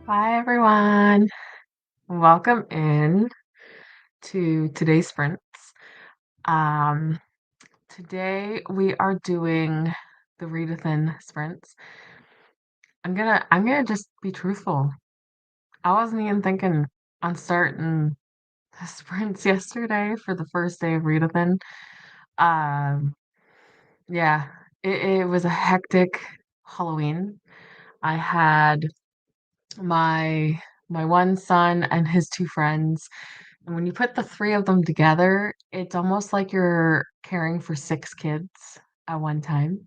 Hi everyone. Welcome in to today's sprints. Um, Today we are doing the Readathin Sprints. I'm gonna just be truthful. I wasn't even thinking on starting the sprints yesterday for the first day of Readathin. Um, yeah, it was a hectic Halloween. I had my my one son and his two friends. And when you put the 3 of them together, it's almost like you're caring for 6 kids at one time.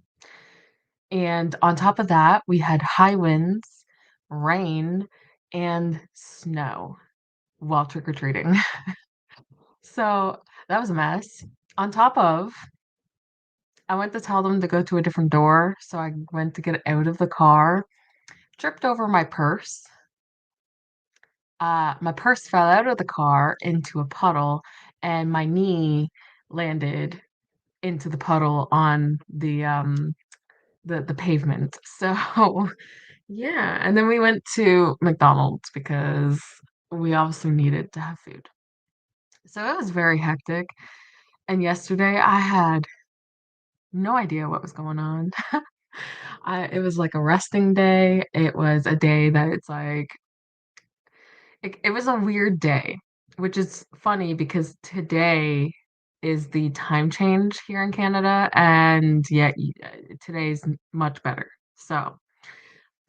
And on top of that, we had high winds, rain, and snow while trick-or-treating. So, that was a mess. On top of, I went to tell them to go to a different door, so I went to get out of the car, tripped over my purse. My purse fell out of the car into a puddle, and my knee landed into the puddle on the pavement. So, yeah, and then we went to McDonald's because we also needed to have food. So it was very hectic, and yesterday I had no idea what was going on. It was like a resting day. It was a day that it's like it was a weird day, which is funny because today is the time change here in Canada, and yet today's much better. So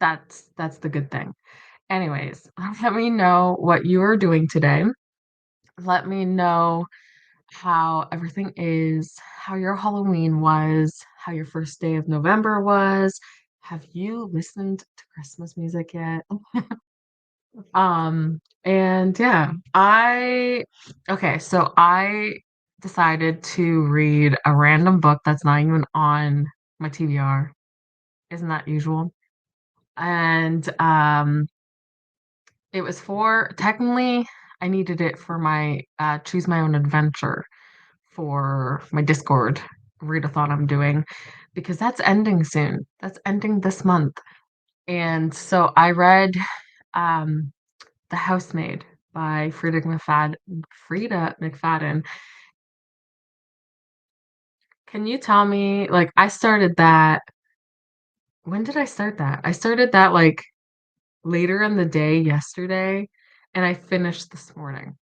that's the good thing. Anyways, let me know what you are doing today. Let me know how everything is, how your Halloween was, how your first day of November was. Have you listened to Christmas music yet? And yeah, so I decided to read a random book that's not even on my TBR. Isn't that usual? And it was for technically I needed it for my choose my own adventure for my Discord readathon I'm doing because that's ending soon. That's ending this month. And so I read um The Housemaid by Frida McFadden. Can you tell me, like, I started that when did I start that? I started that, like, later in the day yesterday, and I finished this morning.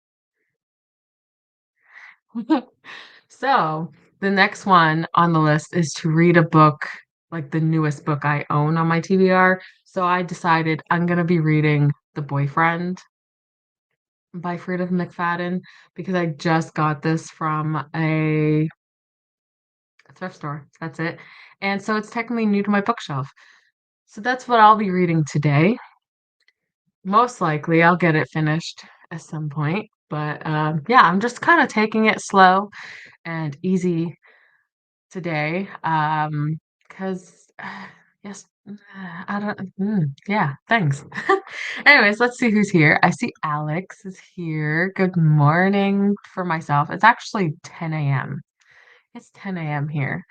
So, the next one on the list is to read a book, like the newest book I own on my TBR. So I decided I'm gonna be reading The Boyfriend by Frida McFadden because I just got this from a thrift store. That's it. And so it's technically new to my bookshelf. So that's what I'll be reading today. Most likely I'll get it finished at some point. But yeah, I'm just kind of taking it slow and easy today. Because yes, I don't, yeah, thanks. Anyways, let's see who's here. I see Alex is here. Good morning for myself. It's actually 10 a.m. It's 10 a.m. here.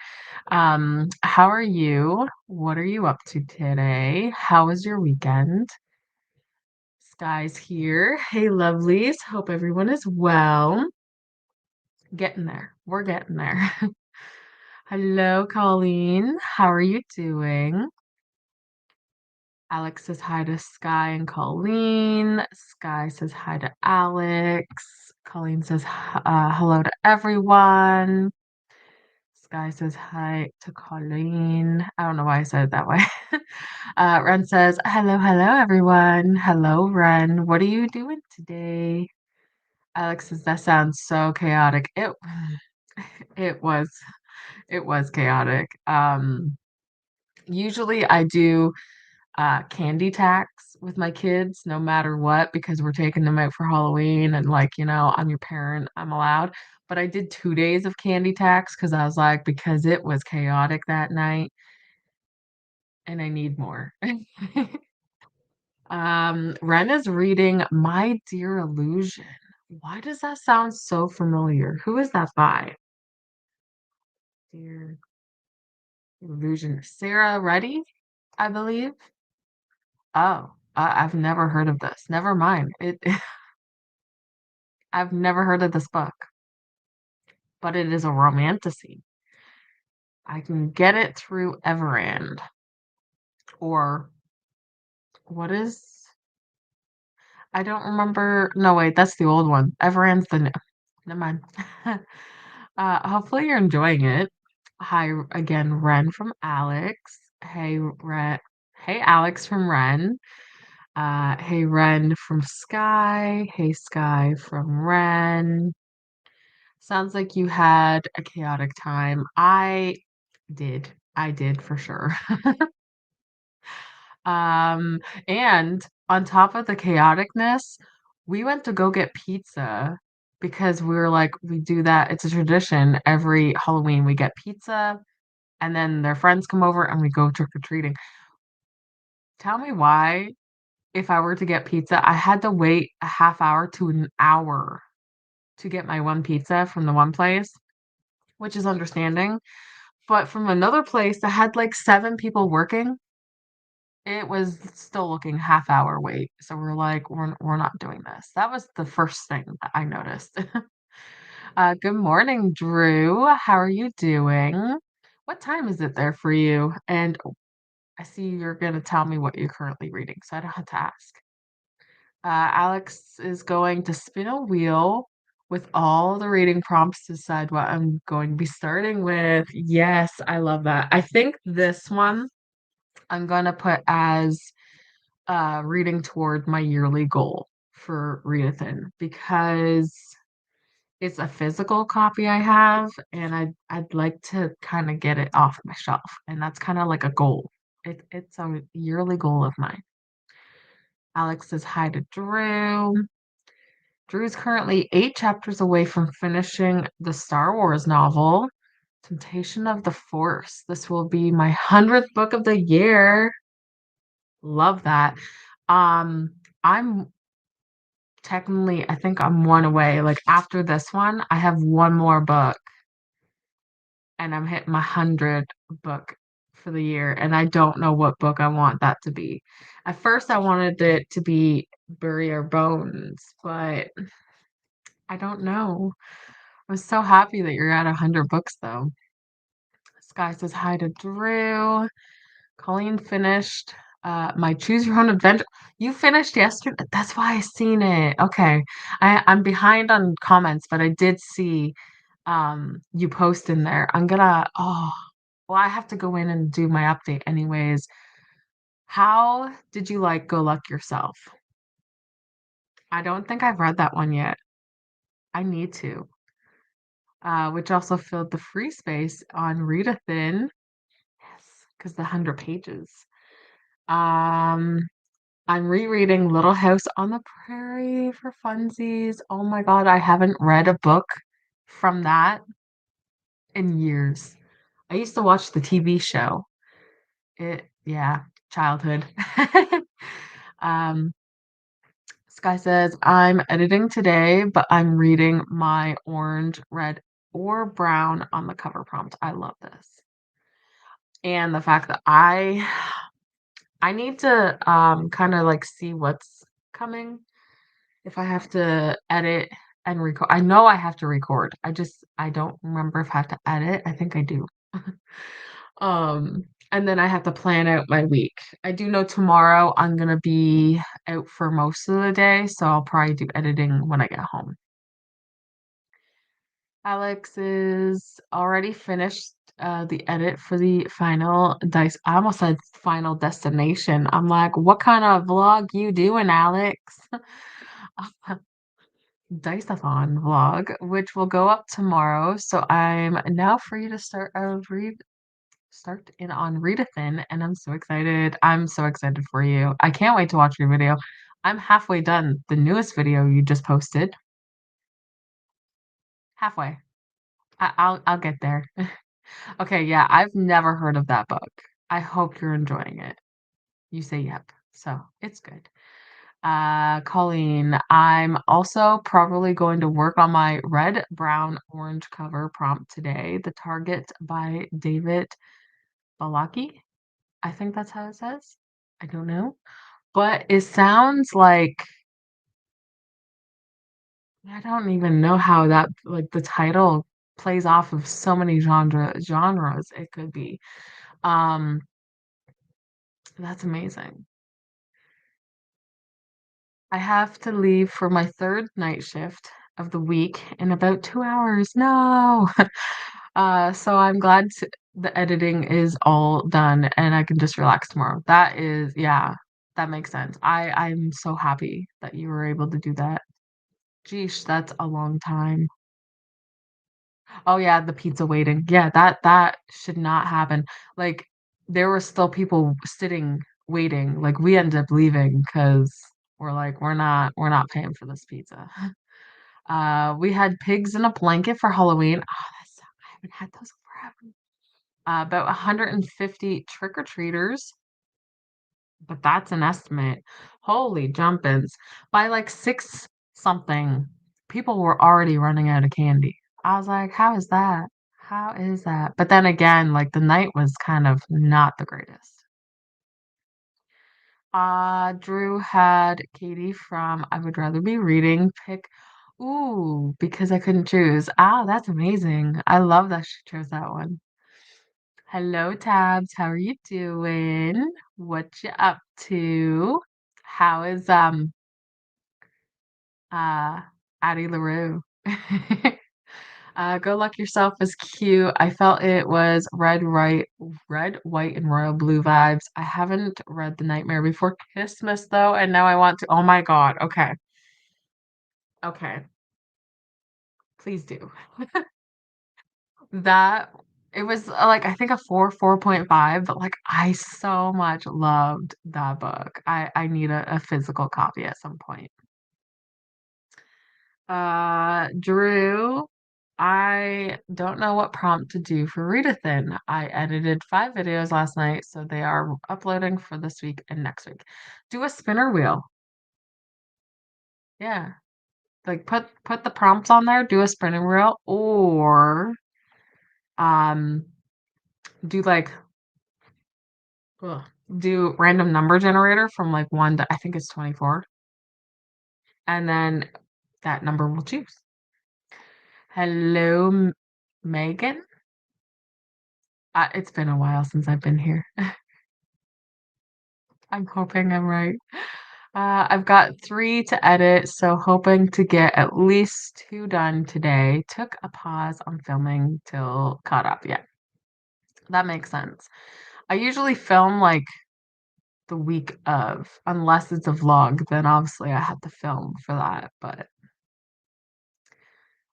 How are you? What are you up to today? How was your weekend? Sky's here. Hey, lovelies. Hope everyone is well. Getting there. We're getting there. Hello, Colleen. How are you doing? Alex says hi to Sky and Colleen. Sky says hi to Alex. Colleen says hello to everyone. Sky says hi to Colleen. I don't know why I said it that way. Ren says, hello, hello, everyone. Hello, Ren. What are you doing today? Alex says, that sounds so chaotic. It was, it was chaotic. Usually I do candy tax with my kids no matter what because we're taking them out for Halloween and like, I'm your parent, I'm allowed. But I did 2 days of candy tax because I was like, because it was chaotic that night and I need more. Ren is reading My Dear Illusion. Why does that sound so familiar? Who is that by? Dear Illusion. Sarah Reddy, I believe. Oh. I've never heard of this. Never mind. It I've never heard of this book, but it is a romantasy. I can get it through Everand or what is I don't remember. No, wait, that's the old one. Everand's the new. Never mind. Hopefully you're enjoying it. Hi again, Ren from Alex. Hey, Ren. Hey, Alex from Ren. Hey, Ren from Sky. Hey, Sky from Ren. Sounds like you had a chaotic time. I did. I did for sure. Um, and on top of the chaoticness, we went to go get pizza because we were like, we do that. It's a tradition. Every Halloween, we get pizza, and then their friends come over and we go trick-or-treating. Tell me why, if I were to get pizza, I had to wait a half hour to an hour to get my one pizza from the one place, which is understanding. But from another place that had like seven people working, it was still looking half-hour wait, so we're like, "We're not doing this." That was the first thing that I noticed. Good morning, Drew. How are you doing? What time is it there for you? And I see you're gonna tell me what you're currently reading, so I don't have to ask. Alex is going to spin a wheel with all the reading prompts to decide what I'm going to be starting with. Yes, I love that. I think this one I'm gonna put as reading toward my yearly goal for Readathin because it's a physical copy I have, and I'd like to kind of get it off my shelf, and that's kind of like a goal. It's a yearly goal of mine. Alex says hi to Drew. Drew's currently 8 chapters away from finishing the Star Wars novel, Temptation of the Force. This will be my 100th book of the year. Love that. Um, I'm technically, I think I'm one away. Like after this one, I have one more book and I'm hitting my 100 book for the year. And I don't know what book I want that to be. At first, I wanted it to be Bury Our Bones, but I don't know. I'm so happy that you're at 100 books, though. Sky says hi to Drew. Colleen finished my Choose Your Own Adventure. You finished yesterday. That's why I seen it. Okay. I'm behind on comments, but I did see you post in there. Well, I have to go in and do my update anyways. How did you like Go Luck Yourself? I don't think I've read that one yet. I need to. Which also filled the free space on Readathin. Yes, because the 100 pages. Um, I'm rereading Little House on the Prairie for funsies. Oh my God, I haven't read a book from that in years. I used to watch the TV show. Yeah, childhood. Um, Sky says, I'm editing today, but I'm reading my orange, red, or brown on the cover prompt. I love this. And the fact that I need to kind of like see what's coming if I have to edit and record. I know I have to record. I don't remember if I have to edit. I think I do. And then I have to plan out my week. I do know tomorrow I'm gonna be out for most of the day, so I'll probably do editing when I get home. Alex is already finished the edit for the final dice. I almost said final destination. I'm like, what kind of vlog you doing, Alex? Dice-a-thon vlog, which will go up tomorrow. So I'm now free to start in on Readathin, and I'm so excited. I'm so excited for you. I can't wait to watch your video. I'm halfway done. The newest video you just posted. Halfway. I'll get there. Okay, yeah, I've never heard of that book. I hope you're enjoying it. You say yep, so it's good. Colleen, I'm also probably going to work on my red, brown, orange cover prompt today. The Target by David Balaki. I think that's how it says. I don't know. but it sounds like I don't even know how that like the title plays off of so many genres it could be. Um, that's amazing. I have to leave for my third night shift of the week in about 2 hours. No. So I'm glad the editing is all done and I can just relax tomorrow. That is, yeah, that makes sense. I'm so happy that you were able to do that. Geesh, that's a long time. Oh yeah, the pizza waiting. Yeah, that should not happen. Like there were still people sitting waiting. Like we ended up leaving because we're like we're not paying for this pizza. We had pigs in a blanket for Halloween. Oh, I haven't had those forever. About 150 trick-or-treaters, but that's an estimate. Holy jumpins. By like 6 something, people were already running out of candy. I was like, "How is that? How is that?" But then again, like the night was kind of not the greatest. Drew had Katie from I Would Rather Be Reading pick ooh, because I couldn't choose. Ah, that's amazing. I love that she chose that one. Hello, Tabs. How are you doing? What you up to? How is uh Addie LaRue? Go Luck Yourself is cute. I felt it was red, white, and royal blue vibes. I haven't read The Nightmare Before Christmas though, and now I want to. Oh my God. Okay. Okay. Please do. That it was like I think a 4.5, but like I so much loved that book. I need a physical copy at some point. Drew, I don't know what prompt to do for Readathin. I edited 5 videos last night, so they are uploading for this week and next week. Do a spinner wheel. Yeah. Like put the prompts on there, do a spinner wheel, or um do like ugh, do random number generator from like 1 to I think it's 24, and then that number will choose. Hello, Megan. It's been a while since I've been here. I'm hoping I'm right. I've got 3 to edit, so hoping to get at least 2 done today. Took a pause on filming till caught up. Yeah, that makes sense. I usually film like the week of, unless it's a vlog, then obviously I have to film for that. But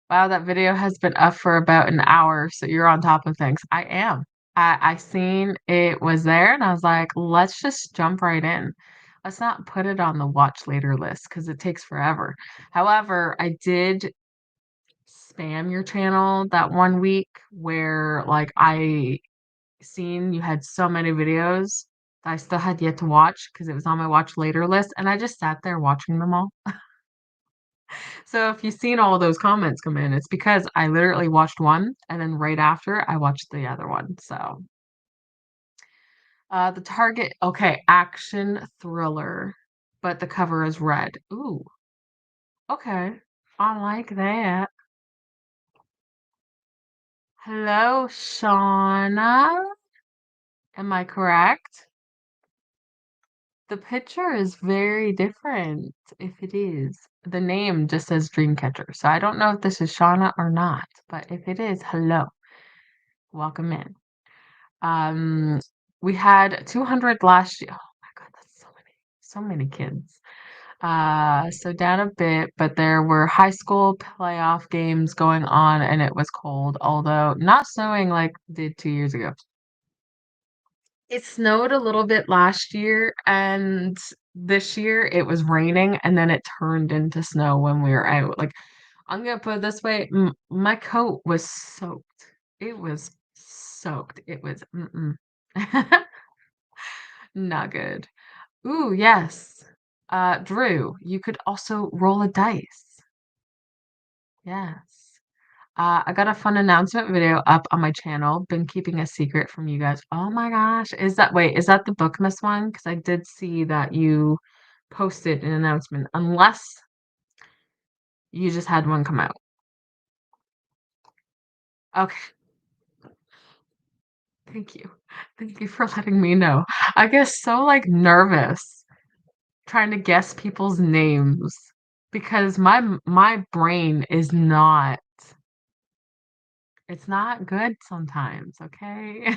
wow, that video has been up for about an hour, so you're on top of things. I am. I seen it was there and I was like, let's just jump right in. Let's not put it on the watch later list because it takes forever. However, I did spam your channel that one week where like I seen you had so many videos that I still had yet to watch because it was on my watch later list and I just sat there watching them all. So if you've seen all those comments come in, it's because I literally watched one and then right after I watched the other one. So the target, okay, action thriller, but the cover is red. Ooh, okay. I like that. Hello, Shauna. Am I correct? The picture is very different if it is. The name just says Dreamcatcher. So I don't know if this is Shauna or not, but if it is, hello. Welcome in. Um, we had 200 last year. Oh my God, that's so many kids. So down a bit, but there were high school playoff games going on and it was cold, although not snowing like it did 2 years ago. It snowed a little bit last year, and this year it was raining, and then it turned into snow when we were out. Like, I'm gonna put it this way, my coat was soaked. It was soaked. It was not good. Ooh, yes. Drew, you could also roll a dice. Yes. I got a fun announcement video up on my channel. Been keeping a secret from you guys. Oh my gosh. Is that the Bookmas one? Because I did see that you posted an announcement unless you just had one come out. Okay, thank you. Thank you for letting me know. I get so, like, nervous trying to guess people's names because my brain is not it's not good sometimes, okay?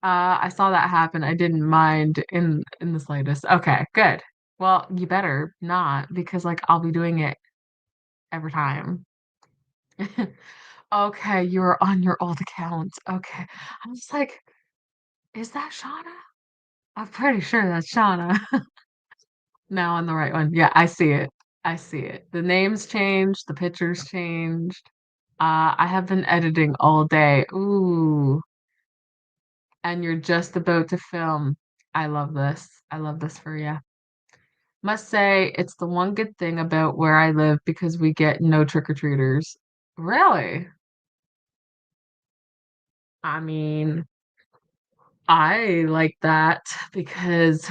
I saw that happen. I didn't mind in the slightest. Okay, good. Well, you better not because, like, I'll be doing it every time. Okay, you're on your old account. Okay. I was like, "Is that Shauna?" I'm pretty sure that's Shauna. Now on the right one. Yeah, I see it. I see it. The names changed, the pictures changed. I have been editing all day. Ooh, and you're just about to film. I love this. I love this for you. Must say, it's the one good thing about where I live because we get no trick-or-treaters. Really? I mean, I like that because,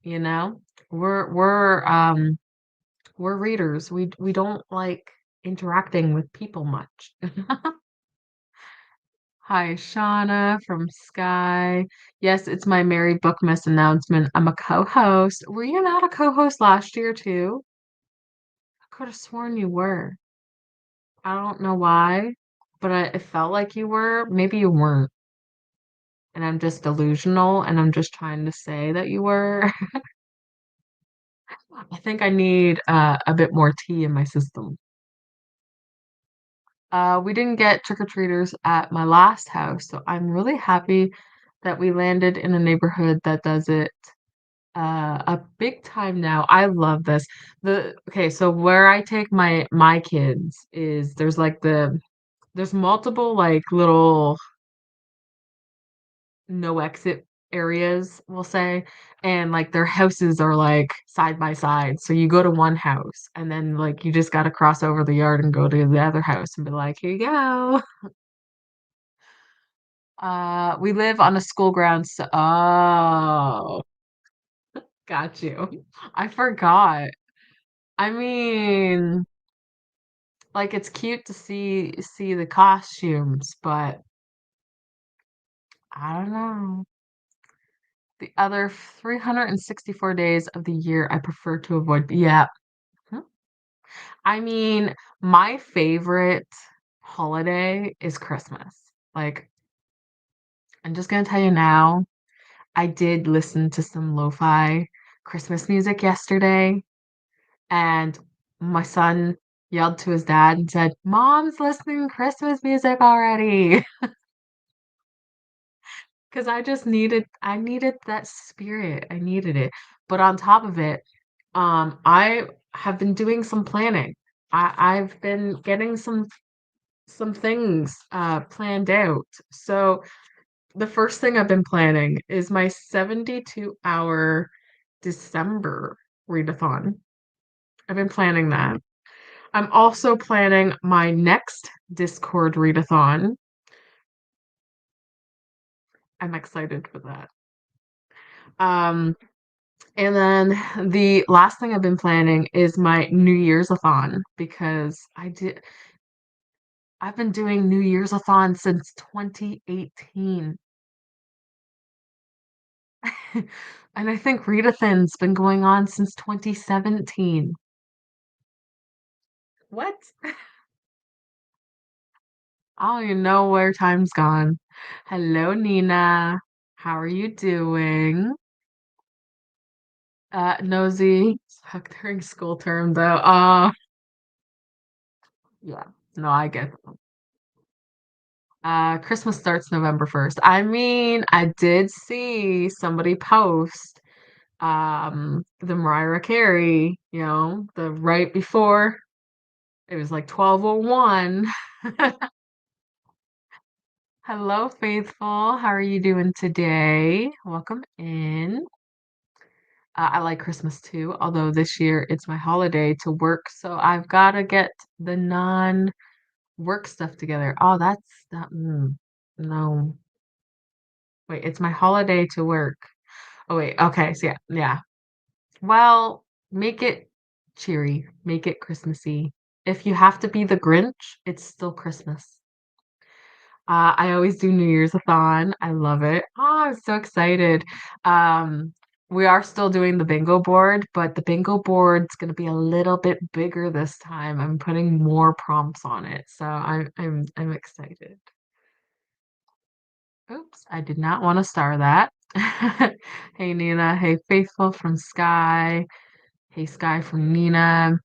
you know, we're we're um we're readers. We don't like interacting with people much. Hi, Shauna from Sky. Yes, it's my Mary Bookmas announcement. I'm a co-host. Were you not a co-host last year too? I could have sworn you were. I don't know why, but it felt like you were. Maybe you weren't, and I'm just delusional, and I'm just trying to say that you were. I think I need a bit more tea in my system. We didn't get trick-or-treaters at my last house, so I'm really happy that we landed in a neighborhood that does it a big time now. I love this. Okay, so where I take my kids is there's multiple like little no exit areas, we'll say, and like their houses are like side by side. So you go to one house and then like you just got to cross over the yard and go to the other house and be like, "Here you go." We live on a school ground, so oh, got you. I forgot. I mean, like it's cute to see the costumes, but I don't know. The other 364 days of the year I prefer to avoid. Yeah. Mhm. I mean, my favorite holiday is Christmas. Like, I'm just gonna tell you now, I did listen to some lo-fi Christmas music yesterday, and my son yelled to his dad and said, "Mom's listening to Christmas music already." 'Cause I needed that spirit, I needed it, but on top of it, I have been doing some planning. I've been getting some things, planned out. So, the first thing I've been planning is my 72-hour December readathon. I've been planning that. I'm also planning my next Discord readathon. I'm excited for that. Um And then the last thing I've been planning is my New Year's-a-thon because I've been doing New Year's-a-thon since 2018. And I think Readathin's been going on since 2017. What? I don't even know where time's gone. Hello, Nina. How are you doing? Nosy. Suck during school term though. Yeah. No, I get Christmas starts November 1st. I mean, I did see somebody post the Mariah Carey, the right before it was like 12:01. Hello, faithful. How are you doing today? Welcome in. I like Christmas too, although this year it's my holiday to work, so I've got to get the non-work stuff together. Oh, that's that. No. Wait, it's my holiday to work. Oh wait, okay, so yeah, yeah. Well, make it cheery, make it Christmassy. If you have to be the Grinch, it's still Christmas. I always do New Year's-a-thon. I love it. Oh, I'm so excited. Um, we are still doing the bingo board, but the bingo board's gonna be a little bit bigger this time. I'm putting more prompts on it, so I'm excited. Oops, I did not want to star that. Hey Nina, hey Faithful from Sky, hey Sky from Nina,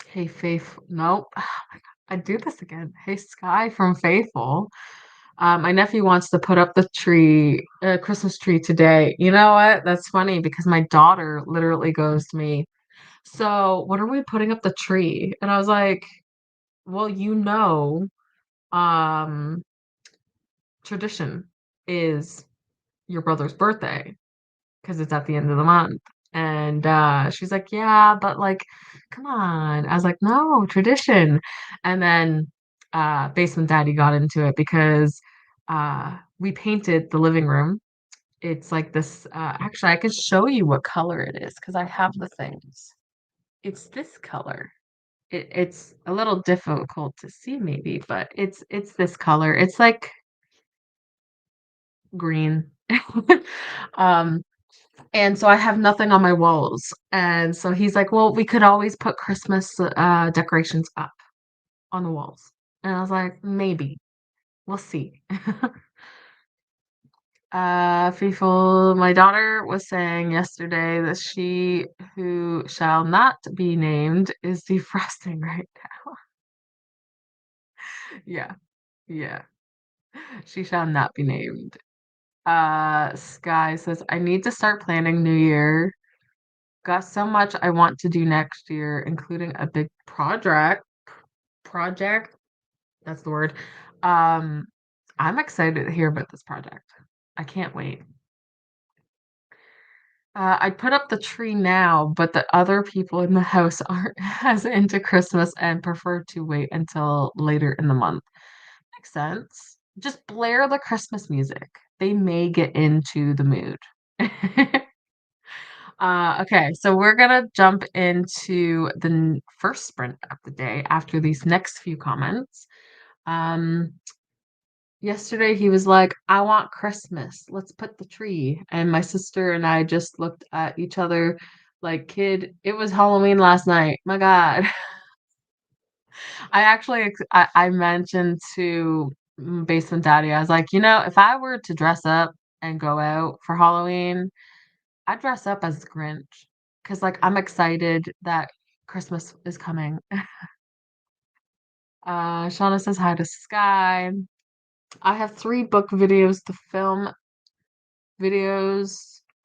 hey Faith. Nope, oh my God, I do this again. Hey Sky from Faithful. My nephew wants to put up the tree, Christmas tree today. You know what? That's funny because my daughter literally goes to me, "So, when are we putting up the tree?" And I was like, "Well, um, tradition is your brother's birthday because it's at the end of the month." And she's like, "Yeah, but like, come on." I was like, "No, tradition." And then Basement Daddy got into it because we painted the living room. It's like this, actually, I could show you what color it is because I have the things. It's this color. It's a little difficult to see maybe, but it's this color. It's like green. Um, and so I have nothing on my walls. And so he's like, "Well, we could always put Christmas decorations up on the walls." And I was like, "Maybe. We'll see." Faithful, my daughter was saying yesterday that she who shall not be named is defrosting right now. Yeah, yeah. She shall not be named. Sky says, I need to start planning New Year. Got so much I want to do next year, including a big project. That's the word. Um, I'm excited to hear about this project. I can't wait. I'd put up the tree now, but the other people in the house aren't as into Christmas and prefer to wait until later in the month. Makes sense. Just blare the Christmas music. They may get into the mood. Okay, so we're gonna jump into the first sprint of the day after these next few comments. Um, Yesterday he was like, "I want Christmas. Let's put the tree." And my sister and I just looked at each other like, "Kid, it was Halloween last night. My God." I actually I mentioned to Basement Daddy, I was like, if I were to dress up and go out for Halloween, I'd dress up as the Grinch because like I'm excited that Christmas is coming." Shauna says hi to Sky. I have 3 book videos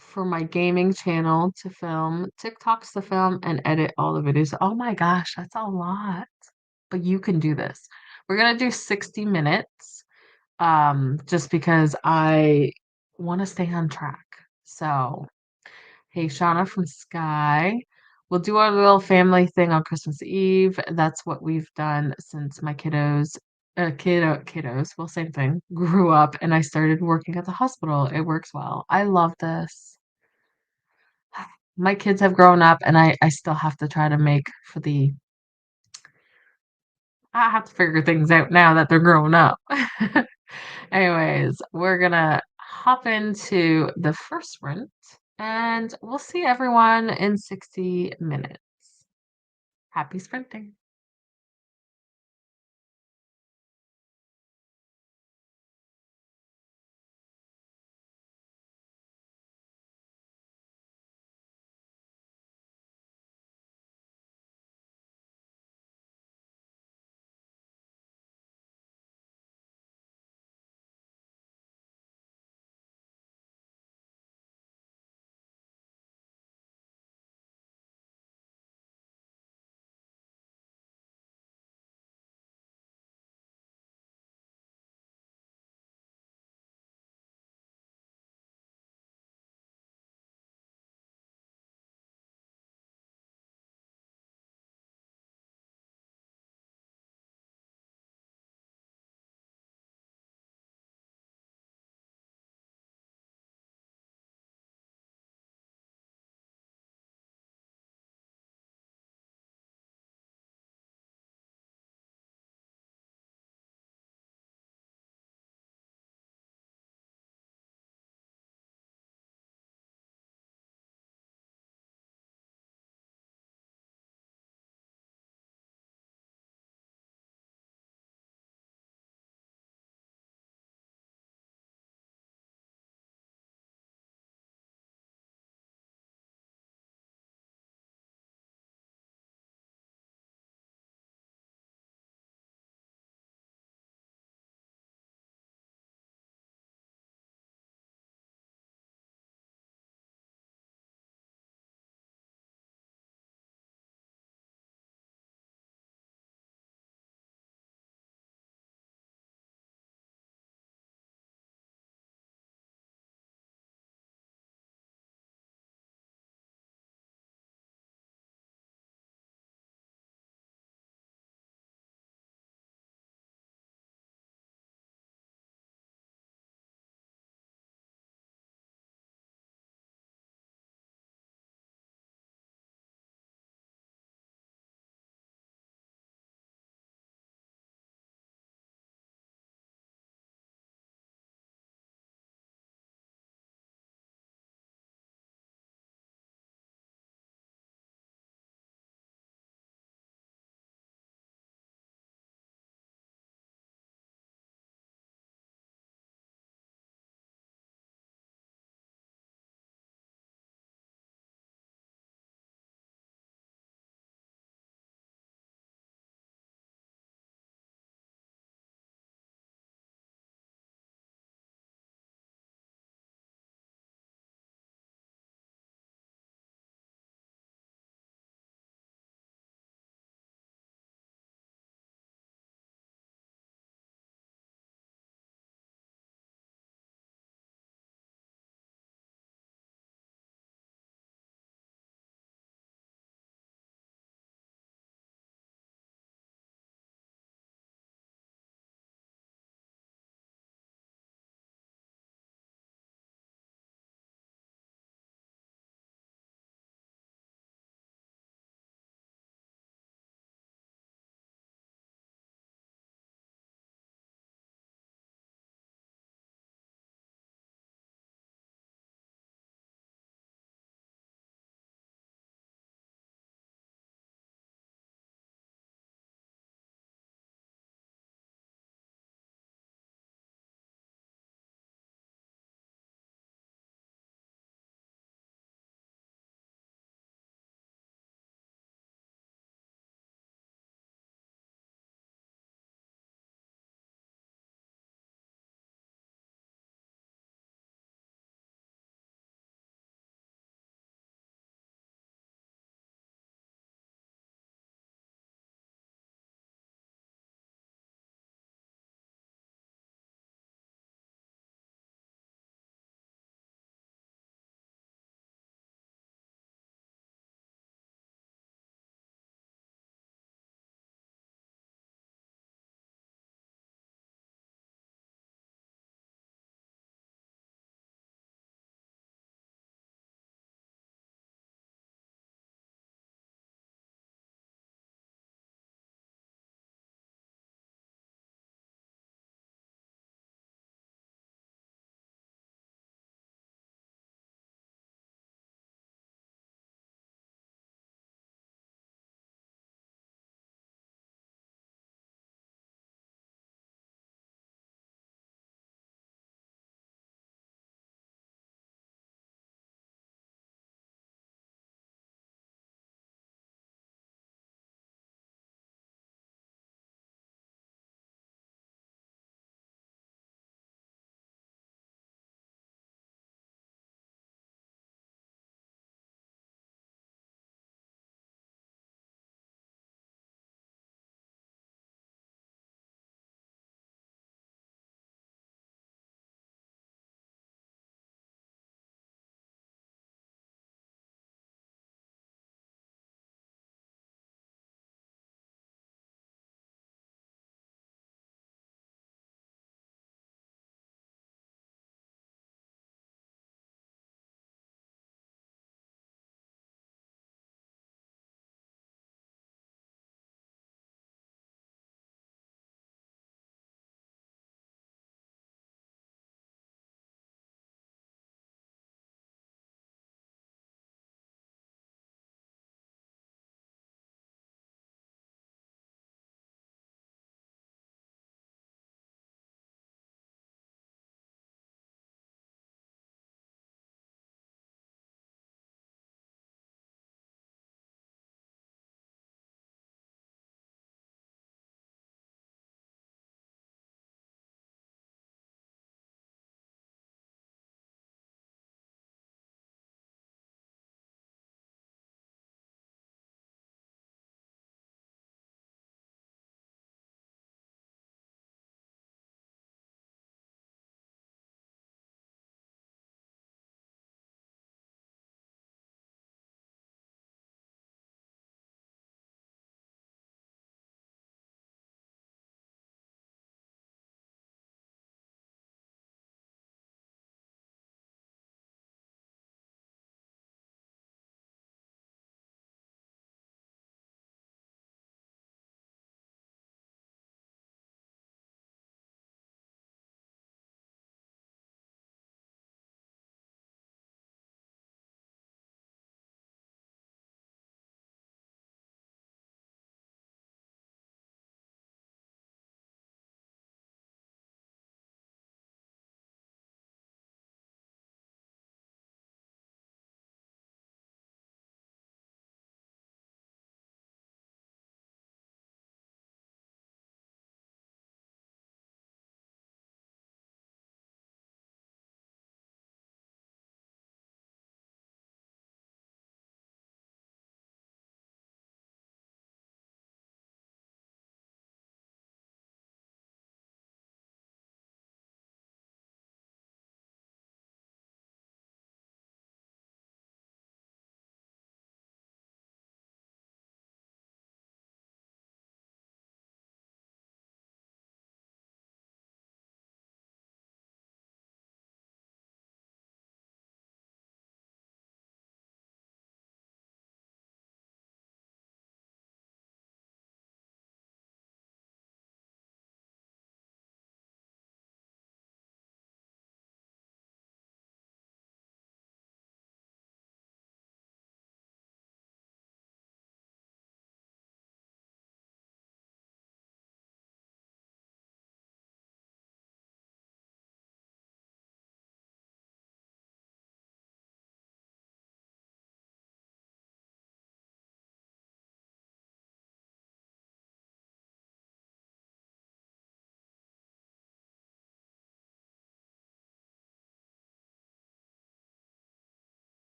for my gaming channel to film, TikToks to film, and edit all the videos. Oh my gosh, that's a lot. But you can do this. We're gonna do 60 minutes, just because I want to stay on track. So, hey, Shauna from Sky. We'll do our little family thing on Christmas Eve. That's what we've done since my kiddos, well, same thing, grew up and I started working at the hospital. It works well. I love this. My kids have grown up and I still have to try to make for I have to figure things out now that they're grown up. Anyways, we're gonna hop into the first sprint and we'll see everyone in 60 minutes. Happy sprinting.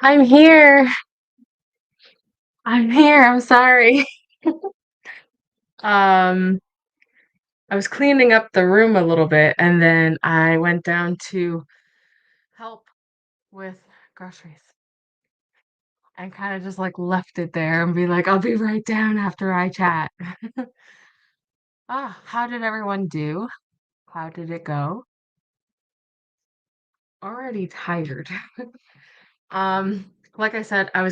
I'm here. I'm here. I'm sorry. Um, I was cleaning up the room a little bit and then I went down to help with groceries and kind of just like left it there and be like, I'll be right down after I chat. How did everyone do? How did it go? Already tired. Like I said, uh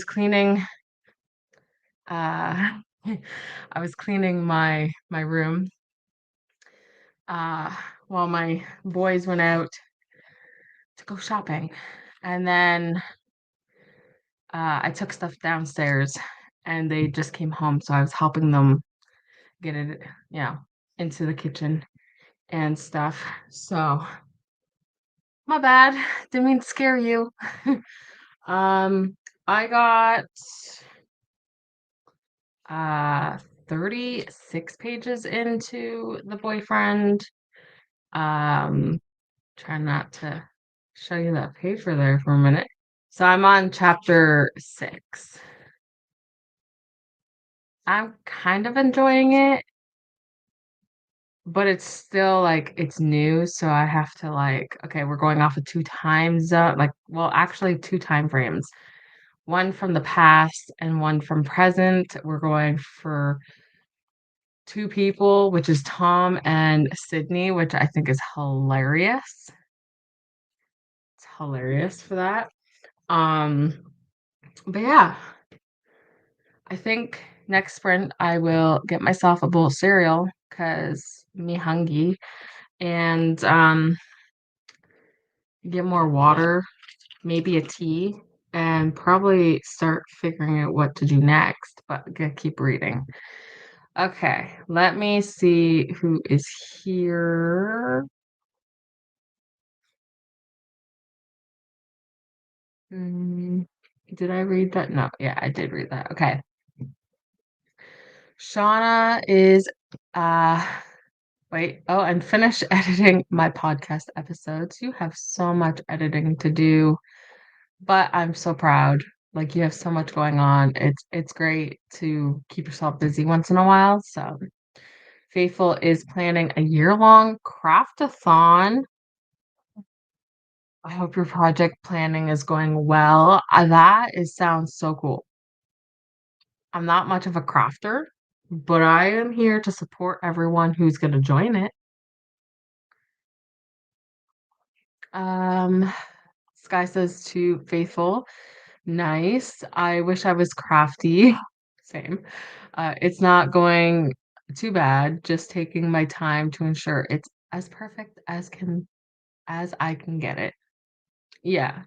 I was cleaning my room uh while my boys went out to go shopping. And then I took stuff downstairs and they just came home. So I was helping them get it, you know, into the kitchen and stuff. So my bad. Didn't mean to scare you. um, I got uh 36 pages into the boyfriend. Um, try not to show you that paper there for a minute. So I'm on chapter 6. I'm kind of enjoying it, but it's still like it's new, so I have to like, okay, we're going off of two times, like, well, actually two time frames. One from the past and one from present. We're going for two people, which is Tom and Sydney, which I think is hilarious. It's hilarious for that. Um, but yeah, I think next sprint I will get myself a bowl of cereal because me hungry and get more water, maybe a tea, and probably start figuring out what to do next, but gotta keep reading. Okay, let me see who is here. Mm, did I read that? No, yeah, I did read that. Okay. Shauna is uh wait, oh, and finish editing my podcast episodes. You have so much editing to do, but I'm so proud. Like you have so much going on. It's great to keep yourself busy once in a while. So Faithful is planning a year-long craftathon. I hope your project planning is going well. That is sounds so cool. I'm not much of a crafter, but I am here to support everyone who's going to join it. Um, Sky says to Faithful, nice. I wish I was crafty. Same. It's not going too bad, just taking my time to ensure it's as perfect as I can get it. Yeah.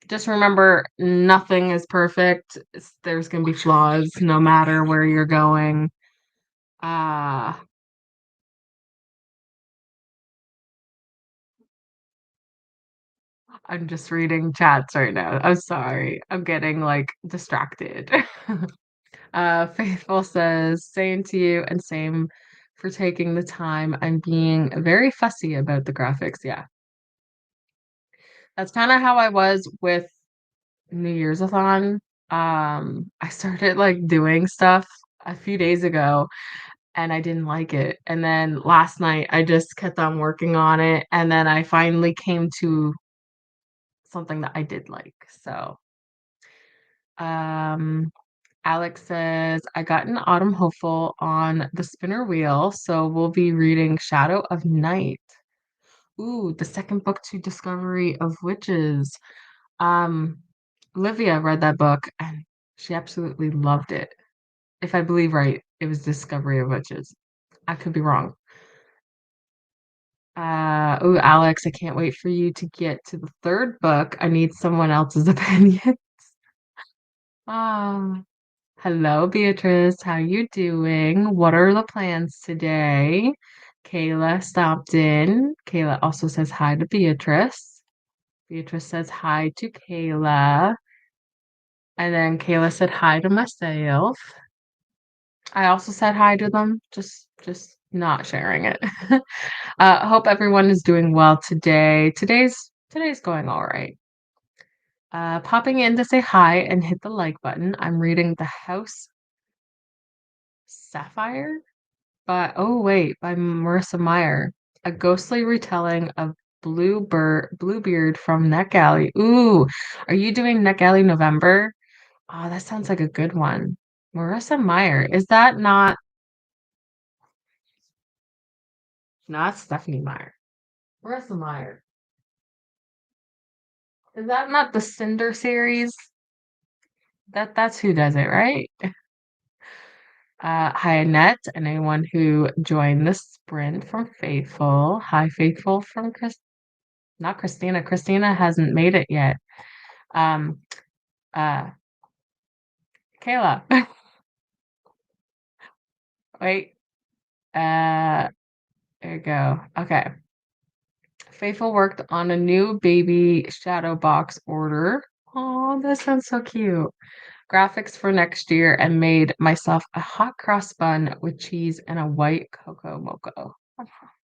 Just remember nothing is perfect. There's gonna be flaws no matter where you're going. Uh I'm just reading chats right now. I'm sorry. I'm getting like distracted. Faithful says, same to you and same for taking the time and being very fussy about the graphics. Yeah. That's kind of how I was with New Year's-a-thon. I started like doing stuff a few days ago and I didn't like it. And then last night I just kept on working on it and then I finally came to something that I did like. So, um Alex says, I got an autumn hopeful on the spinner wheel, so we'll be reading Shadow of Night. Ooh, the second book to Discovery of Witches. Um, Olivia read that book and she absolutely loved it. If I believe right, it was Discovery of Witches. I could be wrong. Ooh, Alex, I can't wait for you to get to the third book. I need someone else's opinion. Um, Hello, Beatrice. How you doing? What are the plans today? Kayla stopped in. Kayla also says hi to Beatrice. Beatrice says hi to Kayla. And then Kayla said hi to myself. I also said hi to them, just not sharing it. Hope everyone is doing well today. Today's going all right. Popping in to say hi and hit the like button. I'm reading The House Sapphire by Marissa Meyer, a ghostly retelling of Bluebeard from NetGalley. Ooh, are you doing NetGalley November? Oh, that sounds like a good one. Marissa Meyer. Is that not Stephanie Meyer? Marissa Meyer. Is that not the Cinder series? That's who does it, right? Hi, Annette, and anyone who joined the sprint from Faithful. Hi, Faithful from not Christina. Christina hasn't made it yet. Um, uh, Kayla. Wait. Uh, there you go. Okay. Faithful worked on a new baby shadow box order. Oh, that sounds so cute. Graphics for next year and made myself a hot cross bun with cheese and a white cocoa moco.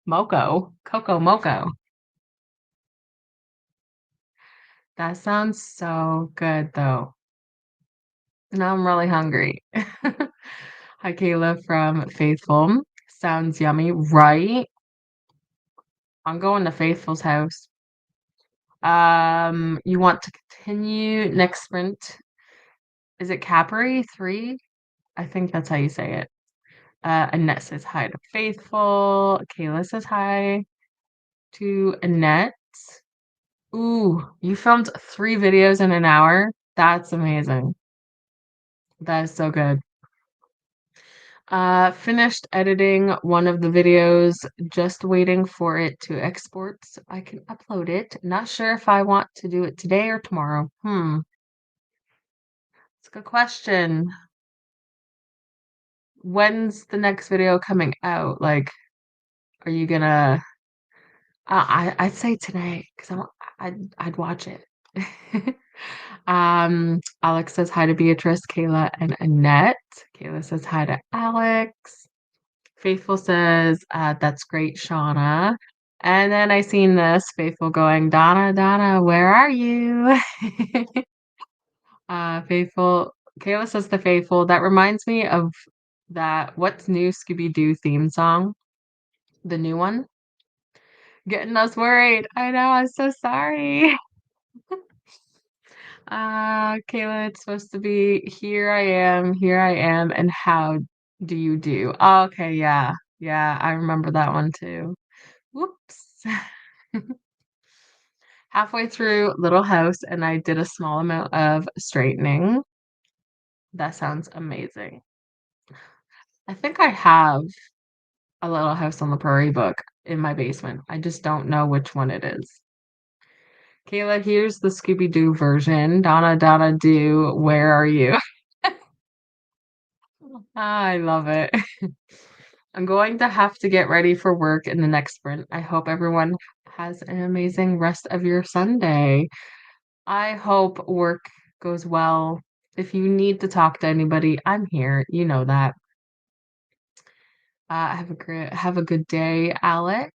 Moco? Cocoa moco. That sounds so good though. Now I'm really hungry. Hi, Kayla from Faithful. Sounds yummy, right? I'm going to Faithful's house. You want to continue next sprint? Is it Capri 3? I think that's how you say it. Annette says hi to Faithful. Kayla says hi to Annette. Ooh, you filmed 3 videos in an hour? That's amazing. That is so good. Finished editing one of the videos, just waiting for it to export so I can upload it. Not sure if I want to do it today or tomorrow. It's a good question. When's the next video coming out? Like, are you gonna I'd say today because I'd watch it. Alex says hi to Beatrice, Kayla, and Annette. Kayla says hi to Alex. Faithful says, that's great, Shauna. And then I seen this, Faithful going, Donna, Donna, where are you? Faithful, Kayla says the Faithful. That reminds me of that What's New Scooby-Doo theme song, the new one. Getting us worried. I know, I'm so sorry. Kayla, it's supposed to be here I am, and how do you do? Oh, okay, yeah. Yeah, I remember that one too. Whoops. Halfway through Little House, and I did a small amount of straightening. That sounds amazing. I think I have a Little House on the Prairie book in my basement. I just don't know which one it is. Kayla, here's the Scooby-Doo version. Donna, Donna, do, where are you? I love it. I'm going to have to get ready for work in the next sprint. I hope everyone has an amazing rest of your Sunday. I hope work goes well. If you need to talk to anybody, I'm here. You know that. Have a good day, Alex.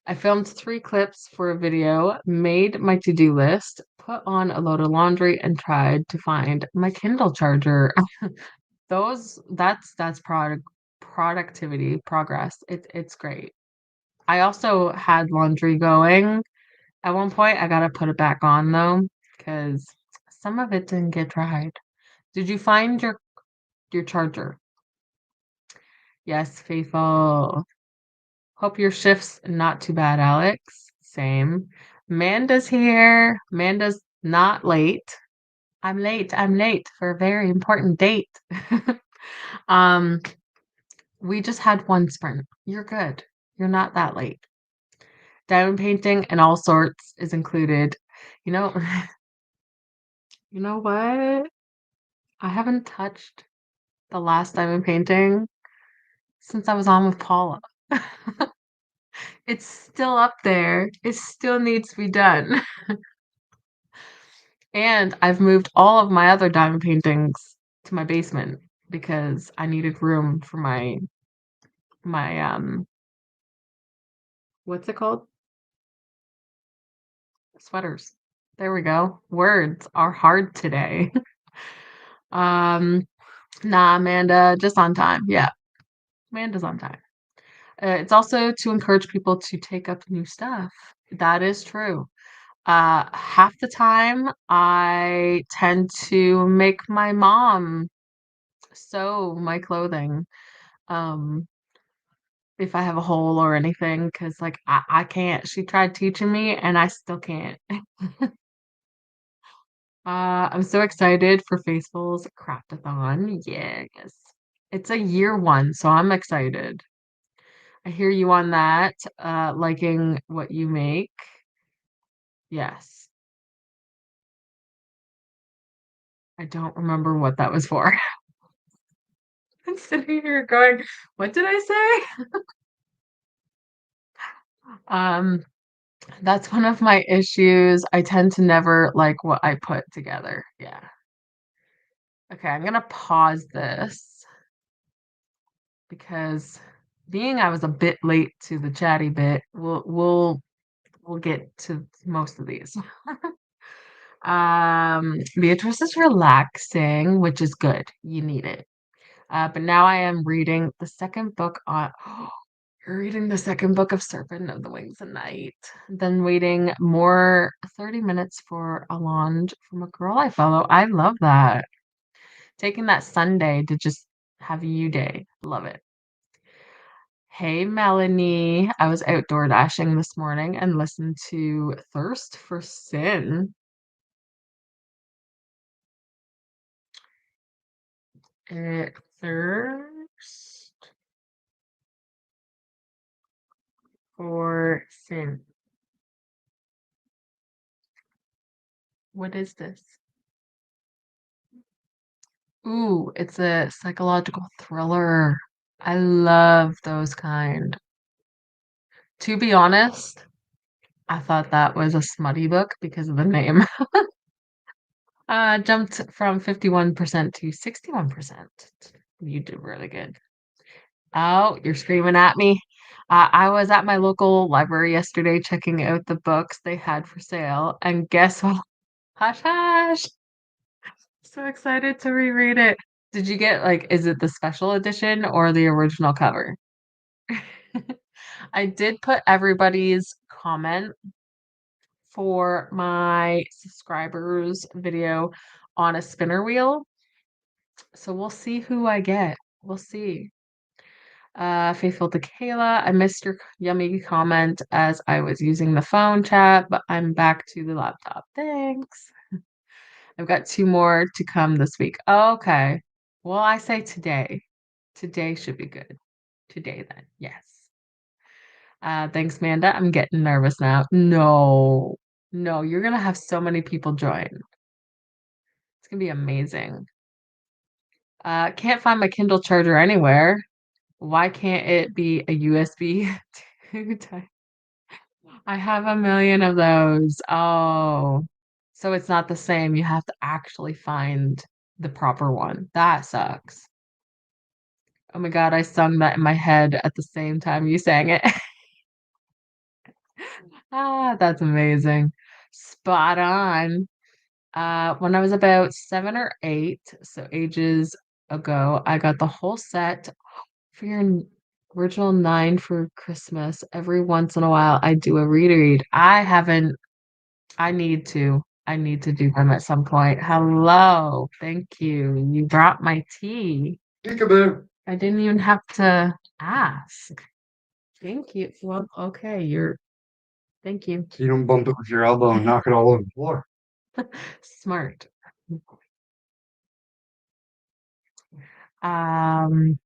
I filmed 3 clips for a video, made my to-do list, put on a load of laundry, and tried to find my Kindle charger. That's productivity, progress. It's great. I also had laundry going. At one point, I gotta put it back on though, because some of it didn't get dried. Did you find your charger? Yes, faithful. Hope your shift's not too bad, Alex. Same. Manda's here. Manda's not late. I'm late. I'm late for a very important date. Um, we just had one sprint. You're good. You're not that late. Diamond painting and all sorts is included. You know, you know what? I haven't touched the last diamond painting since I was on with Paula. It's still up there. It still needs to be done. And I've moved all of my other diamond paintings to my basement because I needed room for my what's it called? Sweaters. There we go. Words are hard today. Um, nah, Amanda, just on time. Yeah, Amanda's on time. It's also to encourage people to take up new stuff. That is true. Half the time I tend to make my mom sew my clothing. Um, if I have a hole or anything, because like I can't. She tried teaching me and I still can't. I'm so excited for Faithful's Craftathon. Yes. It's a year one, so I'm excited. I hear you on that, liking what you make. Yes. I don't remember what that was for. I'm sitting here going, what did I say? Um, that's one of my issues. I tend to never like what I put together. Yeah. Okay, I'm gonna pause this because being I was a bit late to the chatty bit, we'll get to most of these. Beatrice is relaxing, which is good. You need it. But now I am reading the second book on you're reading the second book of Serpent of the Wings of Night. Then waiting more 30 minutes for a launch from a girl I follow. I love that. Taking that Sunday to just have you day. Love it. Hey, Melanie. I was outdoor dashing this morning and listened to Thirst for Sin. Thirst for Sin. What is this? Ooh, it's a psychological thriller. I love those kind. To be honest, I thought that was a smutty book because of the name. Jumped from 51% to 61%. You did really good. Oh, you're screaming at me. I was at my local library yesterday checking out the books they had for sale, and guess what? Hush, hush. So excited to reread it. Did you get like, is it the special edition or the original cover? I did put everybody's comment for my subscribers video on a spinner wheel. So we'll see who I get. We'll see. Faithful to Kayla, I missed your yummy comment as I was using the phone chat, but I'm back to the laptop. Thanks. I've got two more to come this week. Okay. Well, I say today. Today should be good. Today, then. Yes. Thanks, Manda. I'm getting nervous now. No, no, you're gonna have so many people join. It's gonna be amazing. Can't find my Kindle charger anywhere. Why can't it be a USB 2 type? I have a million of those. Oh, so it's not the same. You have to actually find the proper one. That sucks. Oh my God, I sung that in my head at the same time you sang it. That's amazing. Spot on. When I was about 7 or 8, so ages ago, I got the whole set for your original 9 for Christmas. Every once in a while, I do a reread. I haven't, I need to. I need to do them at some point. Hello. Thank you. You brought my tea. Peekaboo. I didn't even have to ask. Thank you. Well, okay, thank you. So you don't bump it with your elbow and knock it all over the floor. Smart. Um,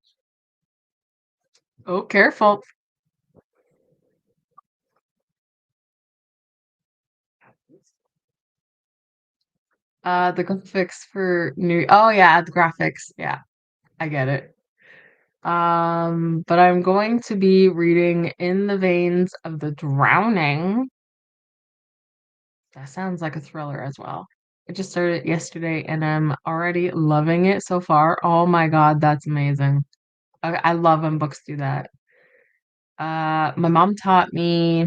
oh, careful. The graphics for new. Oh yeah, the graphics. Yeah, I get it. But I'm going to be reading In the Veins of the Drowning. That sounds like a thriller as well. I just started it yesterday and I'm already loving it so far. Oh my God, that's amazing. I love when books do that. My mom taught me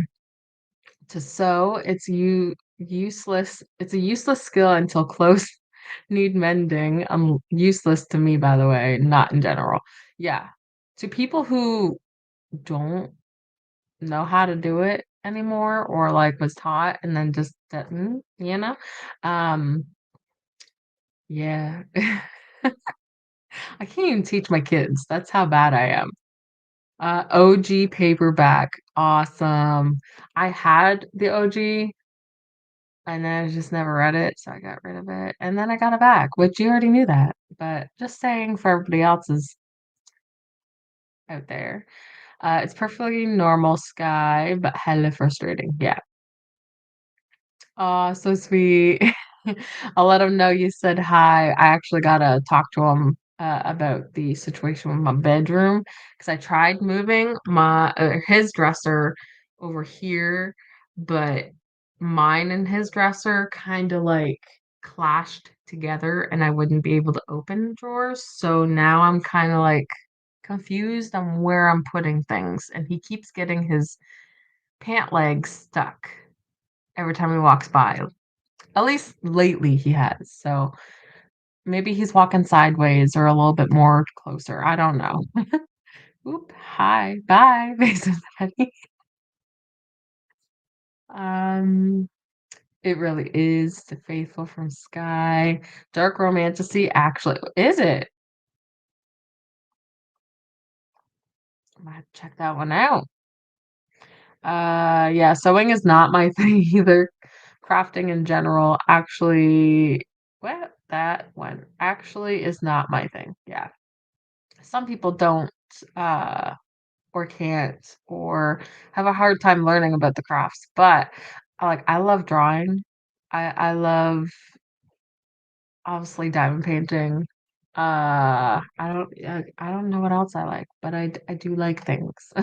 to sew. It's you. Useless. It's a useless skill until clothes need mending. Useless to me, by the way, not in general. Yeah. To people who don't know how to do it anymore or like was taught and then just didn't, you know? Um, yeah. I can't even teach my kids. That's how bad I am. OG paperback. Awesome. I had the OG and then I just never read it, so I got rid of it. And then I got it back, which you already knew that. But just saying for everybody else's out there. It's perfectly normal sky, but hella frustrating. Yeah. Oh, so sweet. I'll let him know you said hi. I actually gotta talk to him about the situation with my bedroom because I tried moving his dresser over here, but mine and his dresser kind of like clashed together, and I wouldn't be able to open drawers. So now I'm kind of like confused on where I'm putting things, and he keeps getting his pant legs stuck every time he walks by. At least lately he has. So maybe he's walking sideways or a little bit more closer. I don't know. Oop, hi, bye, Mason Petty. Um, it really is the faithful from Sky. Dark romantasy, actually, is it? I might have to check that one out. Yeah, sewing is not my thing either. Crafting in general, actually, what? That one actually is not my thing. Yeah. Some people don't uh or can't or have a hard time learning about the crafts, but I love drawing. I love obviously diamond painting. I don't know what else I like, but I do like things.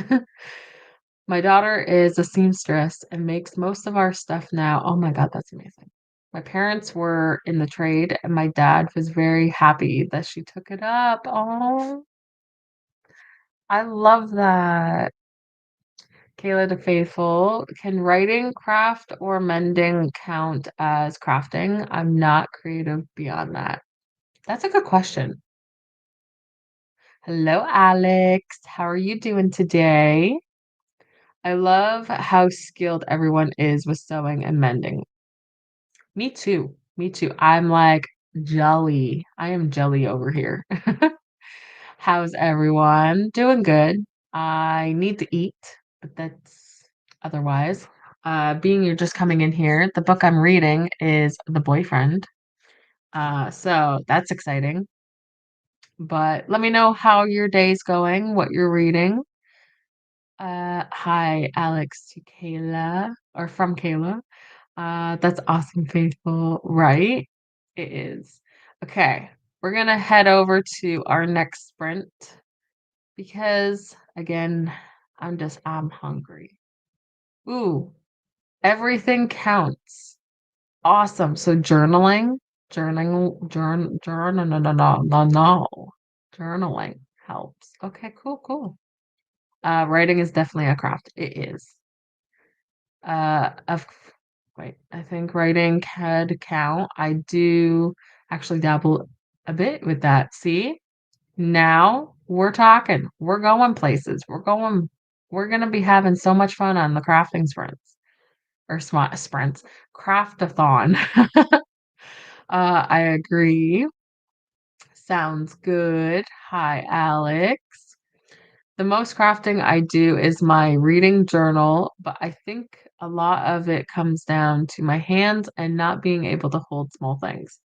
My daughter is a seamstress and makes most of our stuff now. Oh my God, that's amazing. My parents were in the trade, and my dad was very happy that she took it up. Oh, I love that. Kayla the Faithful, can writing, craft, or mending count as crafting? I'm not creative beyond that. That's a good question. Hello, Alex. How are you doing today? I love how skilled everyone is with sewing and mending. Me too. Me too. I'm like jelly. I am jelly over here. How's everyone? Doing good. I need to eat, but that's otherwise. Being you're just coming in here, the book I'm reading is The Boyfriend. So that's exciting. But let me know how your day's going, what you're reading. Hi, Alex to Kayla, or from Kayla. That's awesome, Faithful, right? It is. Okay, we're gonna head over to our next sprint because again, I'm hungry. Ooh, everything counts. Awesome. So no, no, no, no, no. Journaling helps. Okay, cool, cool. Writing is definitely a craft. It is. Of wait, I think writing could count. I do actually dabble a bit with that. See, now we're talking. We're going places. We're gonna be having so much fun on the crafting sprints or sprints, craftathon. I agree. Sounds good. Hi, Alex. The most crafting I do is my reading journal, but I think a lot of it comes down to my hands and not being able to hold small things.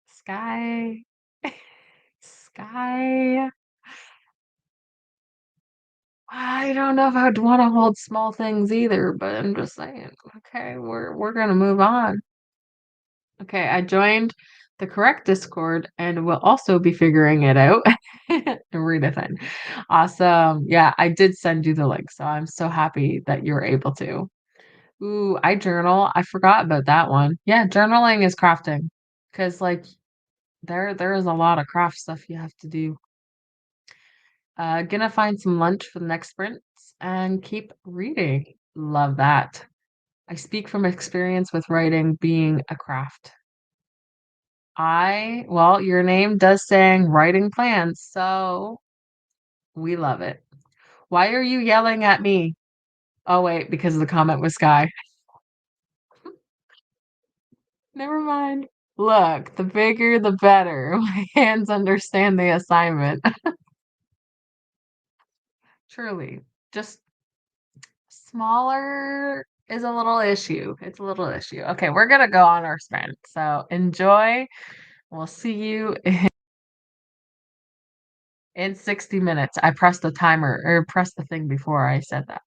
Sky, Sky. I don't know if I'd want to hold small things either, but I'm just saying. Okay, we're gonna move on. Okay, I joined the correct Discord and will also be figuring it out. Readathin. Awesome. Yeah, I did send you the link, so I'm so happy that you were able to. Ooh, I journal. I forgot about that one. Yeah, journaling is crafting. Because like there is a lot of craft stuff you have to do. Gonna find some lunch for the next sprints and keep reading. Love that. I speak from experience with writing being a craft. Well, your name does saying writing plans, so we love it. Why are you yelling at me? Oh, wait, because the comment was Sky. Never mind. Look, the bigger the better. My hands understand the assignment. Truly. Just smaller is a little issue. It's a little issue. Okay, we're gonna go on our sprint. So enjoy. We'll see you in 60 minutes. I pressed the timer or pressed the thing before I said that.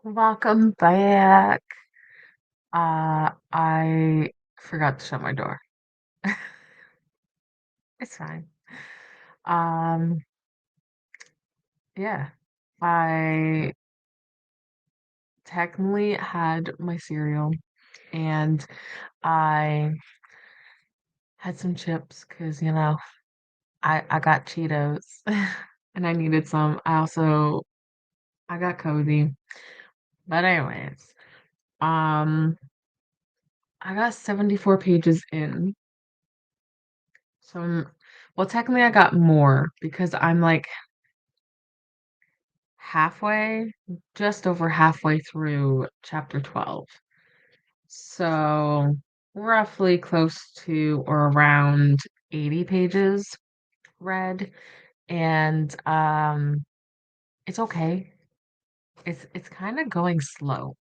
Welcome back. I forgot to shut my door. It's fine. Um, yeah. I technically had my cereal and I had some chips because, I got Cheetos and I needed some. I got cozy. But anyways, um, I got 74 pages in. So well, technically I got more because I'm like halfway, just over halfway through chapter 12. So roughly close to or around 80 pages read. And it's okay. It's kind of going slow.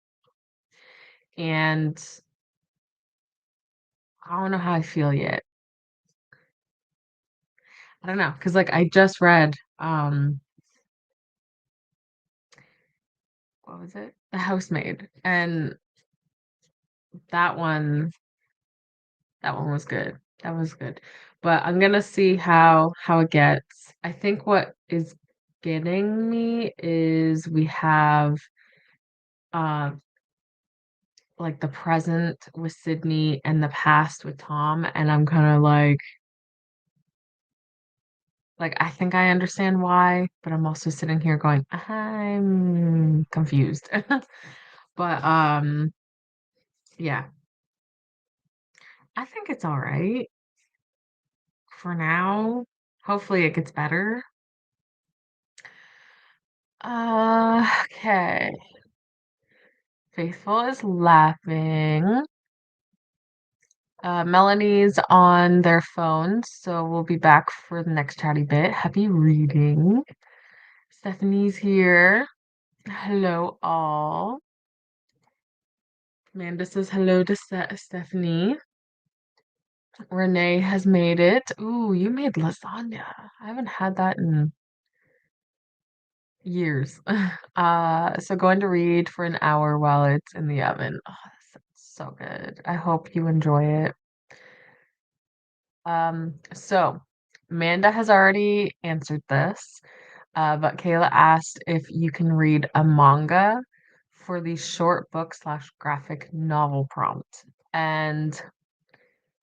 And I don't know how I feel yet. I don't know, because like I just read what was it? The Housemaid. And that one that one was good. That was good. But I'm gonna see how it gets. I think what is getting me is we have uh like the present with Sydney and the past with Tom, and I'm kind of like I think I understand why, but I'm also sitting here going, I'm confused. But yeah, I think it's all right for now. Hopefully it gets better. Okay. Faithful is laughing. Melanie's on their phones, so we'll be back for the next chatty bit. Happy reading. Stephanie's here. Hello, all. Amanda says hello to Stephanie. Renee has made it. Ooh, you made lasagna. I haven't had that in years. So going to read for an hour while it's in the oven. Oh, that sounds so good. I hope you enjoy it. So Amanda has already answered this, but Kayla asked if you can read a manga for the short book slash graphic novel prompt. And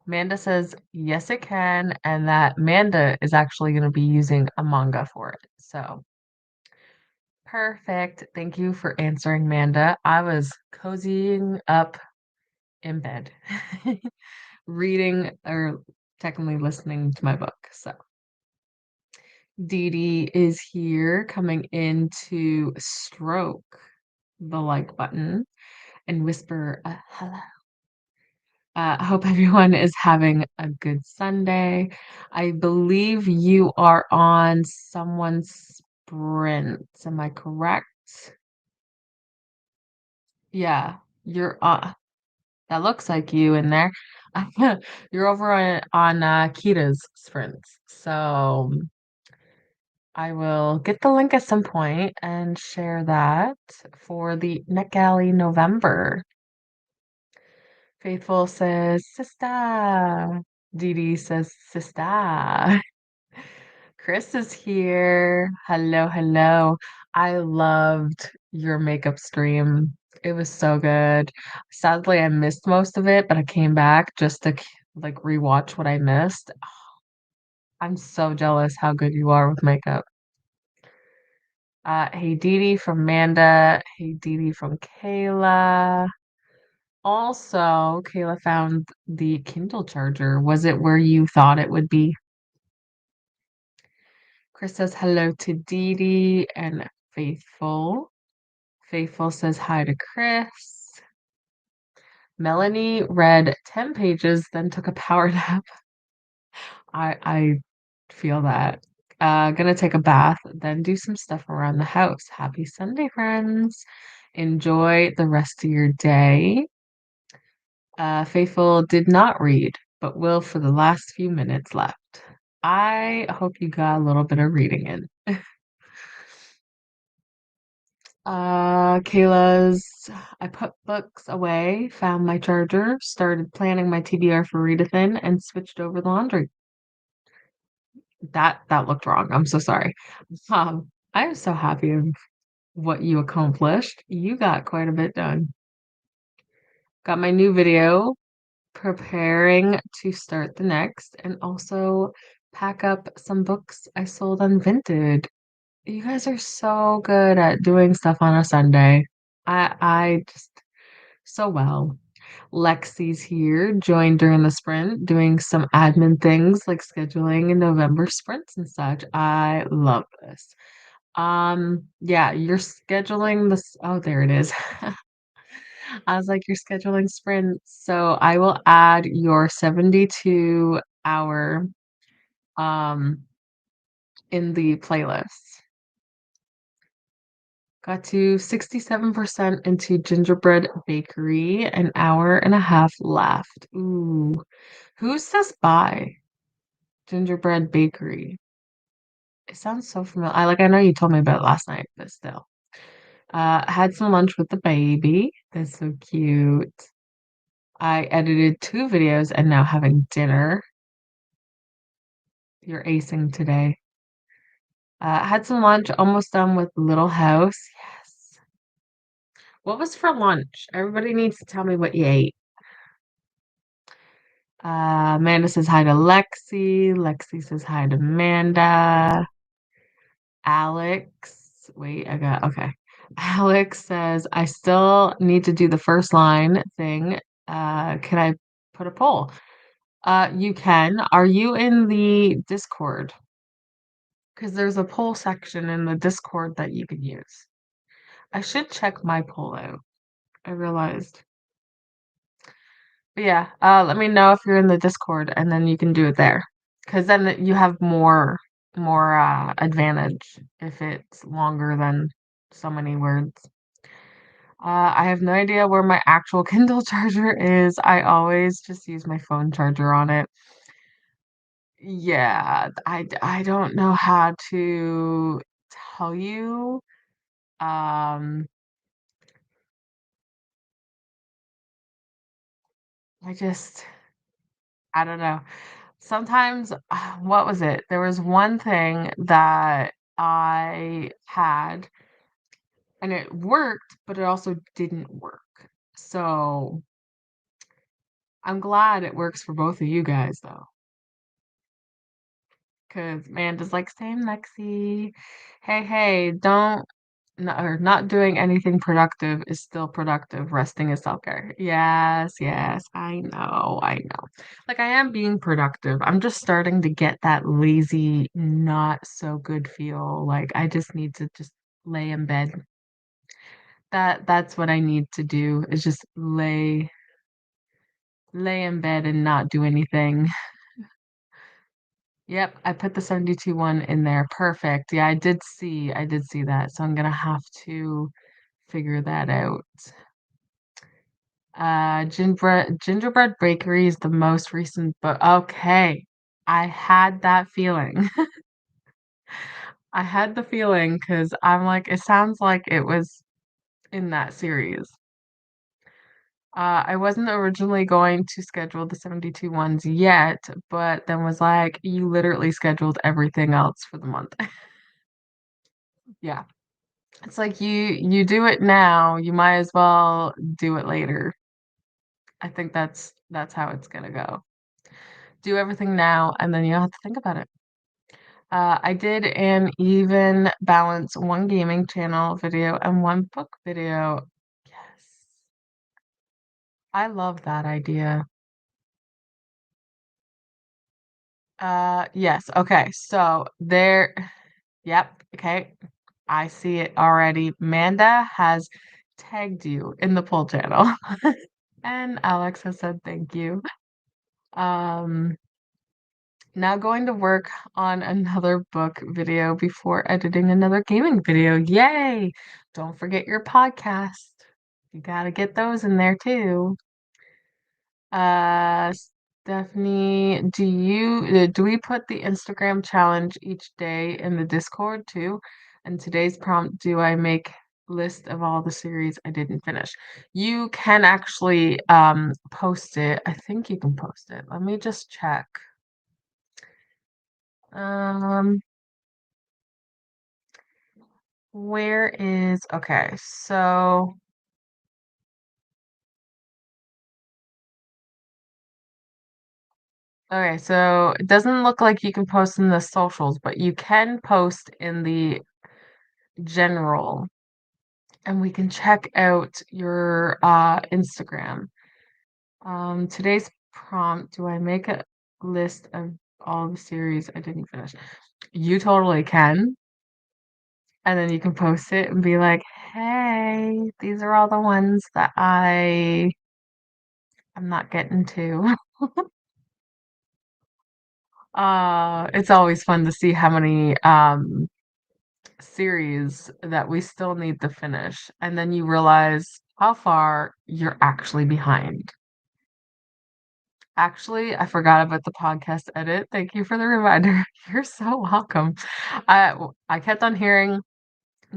Amanda says, yes, it can, and that Amanda is actually going to be using a manga for it. So perfect. Thank you for answering, Amanda. I was cozying up in bed, reading or technically listening to my book. So Dee Dee is here coming in to stroke the like button and whisper hello. I hope everyone is having a good Sunday. I believe you are on someone's sprint. Am I correct? Yeah, you're that looks like you in there. You're over on Kita's sprints. So I will get the link at some point and share that for the NetGalley November. Faithful says, Sista. Dee Dee says, Sista. Chris is here. Hello, hello. I loved your makeup stream. It was so good. Sadly, I missed most of it, but I came back just to like rewatch what I missed. I'm so jealous how good you are with makeup. Hey Dee Dee from Manda. Hey Dee Dee from Kayla. Also, Kayla found the Kindle charger. Was it where you thought it would be? Chris says hello to Dee Dee and Faithful. Faithful says hi to Chris. Melanie read 10 pages, then took a power nap. I feel that. Gonna take a bath, then do some stuff around the house. Happy Sunday, friends. Enjoy the rest of your day. Faithful did not read, but will for the last few minutes left. I hope you got a little bit of reading in. Kayla's, I put books away, found my charger, started planning my TBR for Readathin, and switched over the laundry. That looked wrong. I'm so sorry. I am so happy of what you accomplished. You got quite a bit done. Got my new video, preparing to start the next, and also pack up some books I sold on Vinted. You guys are so good at doing stuff on a Sunday. I just so well. Lexi's here, joined during the sprint, doing some admin things like scheduling in November sprints and such. I love this. Yeah, you're scheduling this. Oh, there it is. I was like, you're scheduling sprints. So I will add your 72-hour um in the playlist. Got to 67% into gingerbread bakery, an hour and a half left. Ooh. Who's this by? Gingerbread bakery. It sounds so familiar. I know you told me about it last night, but still. Had some lunch with the baby. That's so cute. I edited 2 videos and now having dinner. You're acing today. Had some lunch, almost done with Little House. Yes. What was for lunch? Everybody needs to tell me what you ate. Amanda says hi to Lexi. Lexi says hi to Amanda. Alex, wait, okay. Alex says, I still need to do the first line thing. Can I put a poll? You can. Are you in the Discord? Because there's a poll section in the Discord that you can use. I should check my poll out. I realized. But yeah, let me know if you're in the Discord and then you can do it there. Because then you have more advantage if it's longer than so many words. I have no idea where my actual Kindle charger is. I always just use my phone charger on it. Yeah, I don't know how to tell you. Um, I just I don't know. Sometimes, what was it? There was one thing that I had and it worked, but it also didn't work. So I'm glad it works for both of you guys though. Because man, just like same Lexi. Hey, don't or not doing anything productive is still productive. Resting is self-care. Yes, I know. Like I am being productive. I'm just starting to get that lazy, not so good feel. Like I just need to just lay in bed. That's what I need to do is just lay in bed and not do anything. Yep, I put the 72 one in there. Perfect. Yeah, I did see that. So I'm gonna have to figure that out. Gingerbread Bakery is the most recent book. Okay. I had that feeling. I had the feeling because I'm like, it sounds like it was in that series. I wasn't originally going to schedule the 72 ones yet, but then was like, you literally scheduled everything else for the month. Yeah. It's like you do it now, you might as well do it later. I think that's how it's gonna go. Do everything now, and then you don't have to think about it. I did an even balance one gaming channel video and one book video. Yes, I love that idea. Yes. Okay. So there, yep. Okay. I see it already. Manda has tagged you in the poll channel. And Alex has said thank you. Um, Now going to work on another book video before editing another gaming video. Yay! Don't forget your podcast. You gotta get those in there too. Uh, Stephanie, do we put the Instagram challenge each day in the Discord too? And today's prompt, do I make list of all the series I didn't finish. You can actually post it. I think you can post it. Let me just check. Um, where is okay, so okay, so it doesn't look like you can post in the socials, but you can post in the general, and we can check out your Instagram. Today's prompt, do I make a list of all the series I didn't finish? You totally can. And then you can post it and be like, hey, these are all the ones that I'm not getting to. It's always fun to see how many series that we still need to finish. And then you realize how far you're actually behind. Actually, I forgot about the podcast edit. Thank you for the reminder. You're so welcome. I kept on hearing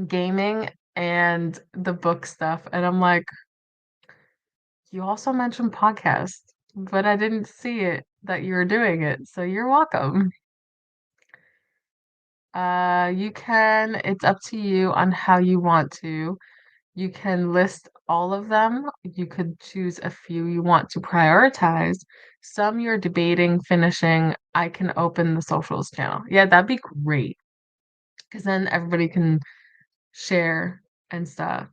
gaming and the book stuff, and I'm like, you also mentioned podcast, but I didn't see it that you were doing it, so you're welcome. You can, it's up to you on how you want to. You can list all of them. You could choose a few you want to prioritize. Some you're debating finishing. I can open the socials channel. Yeah, that'd be great because then everybody can share and stuff.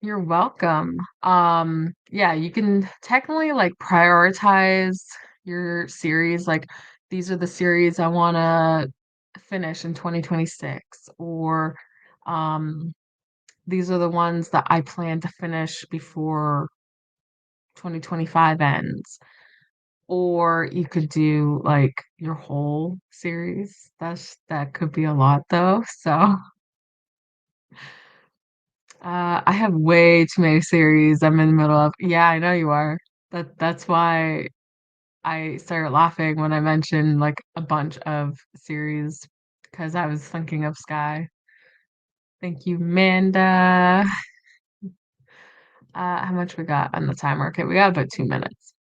You're welcome. Yeah, you can technically like prioritize your series. Like, these are the series I want to finish in 2026, or um, these are the ones that I plan to finish before 2025 ends. Or you could do like your whole series. That could be a lot though. So, I have way too many series I'm in the middle of. Yeah, I know you are. That's why I started laughing when I mentioned like a bunch of series because I was thinking of Sky. Thank you, Amanda. How much we got on the timer? Okay, we got about 2 minutes.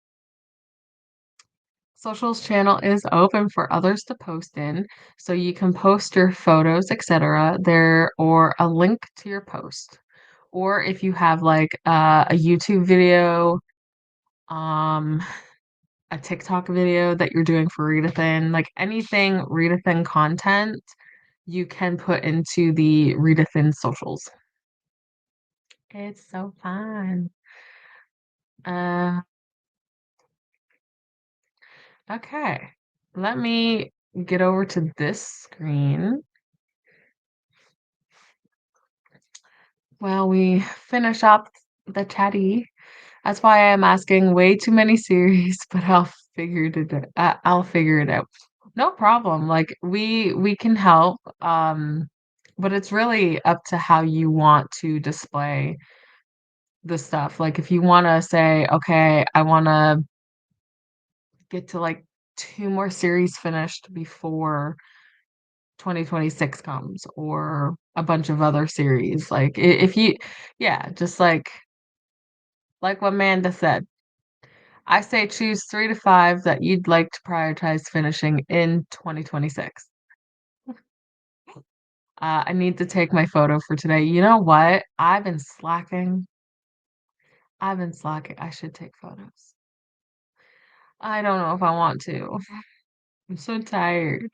Socials channel is open for others to post in, so you can post your photos, etc. there, or a link to your post. Or if you have like a YouTube video, um, a TikTok video that you're doing for Readathin, like anything Readathin content, you can put into the Readathin socials. It's so fun. Uh, okay. Let me get over to this screen. Well, we finish up the chatty. That's why I'm asking way too many series, but I'll figure it out. No problem. Like we can help. But it's really up to how you want to display the stuff. Like if you want to say, okay, I want to get to like two more series finished before 2026 comes, or a bunch of other series. Like if you, yeah, just like what Amanda said. I say choose 3 to 5 that you'd like to prioritize finishing in 2026. I need to take my photo for today. You know what? I've been slacking. I should take photos. I don't know if I want to. I'm so tired.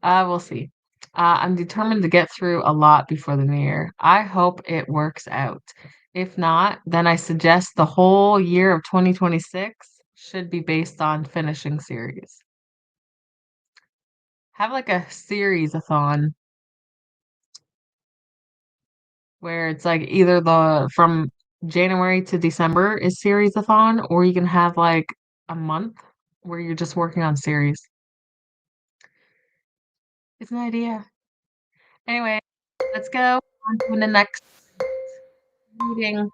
We'll see. I'm determined to get through a lot before the new year. I hope it works out. If not, then I suggest the whole year of 2026 should be based on finishing series. Have like a series-a-thon where it's like either the from January to December is series-a-thon, or you can have like a month where you're just working on series. It's an idea. Anyway, let's go on to the next meeting.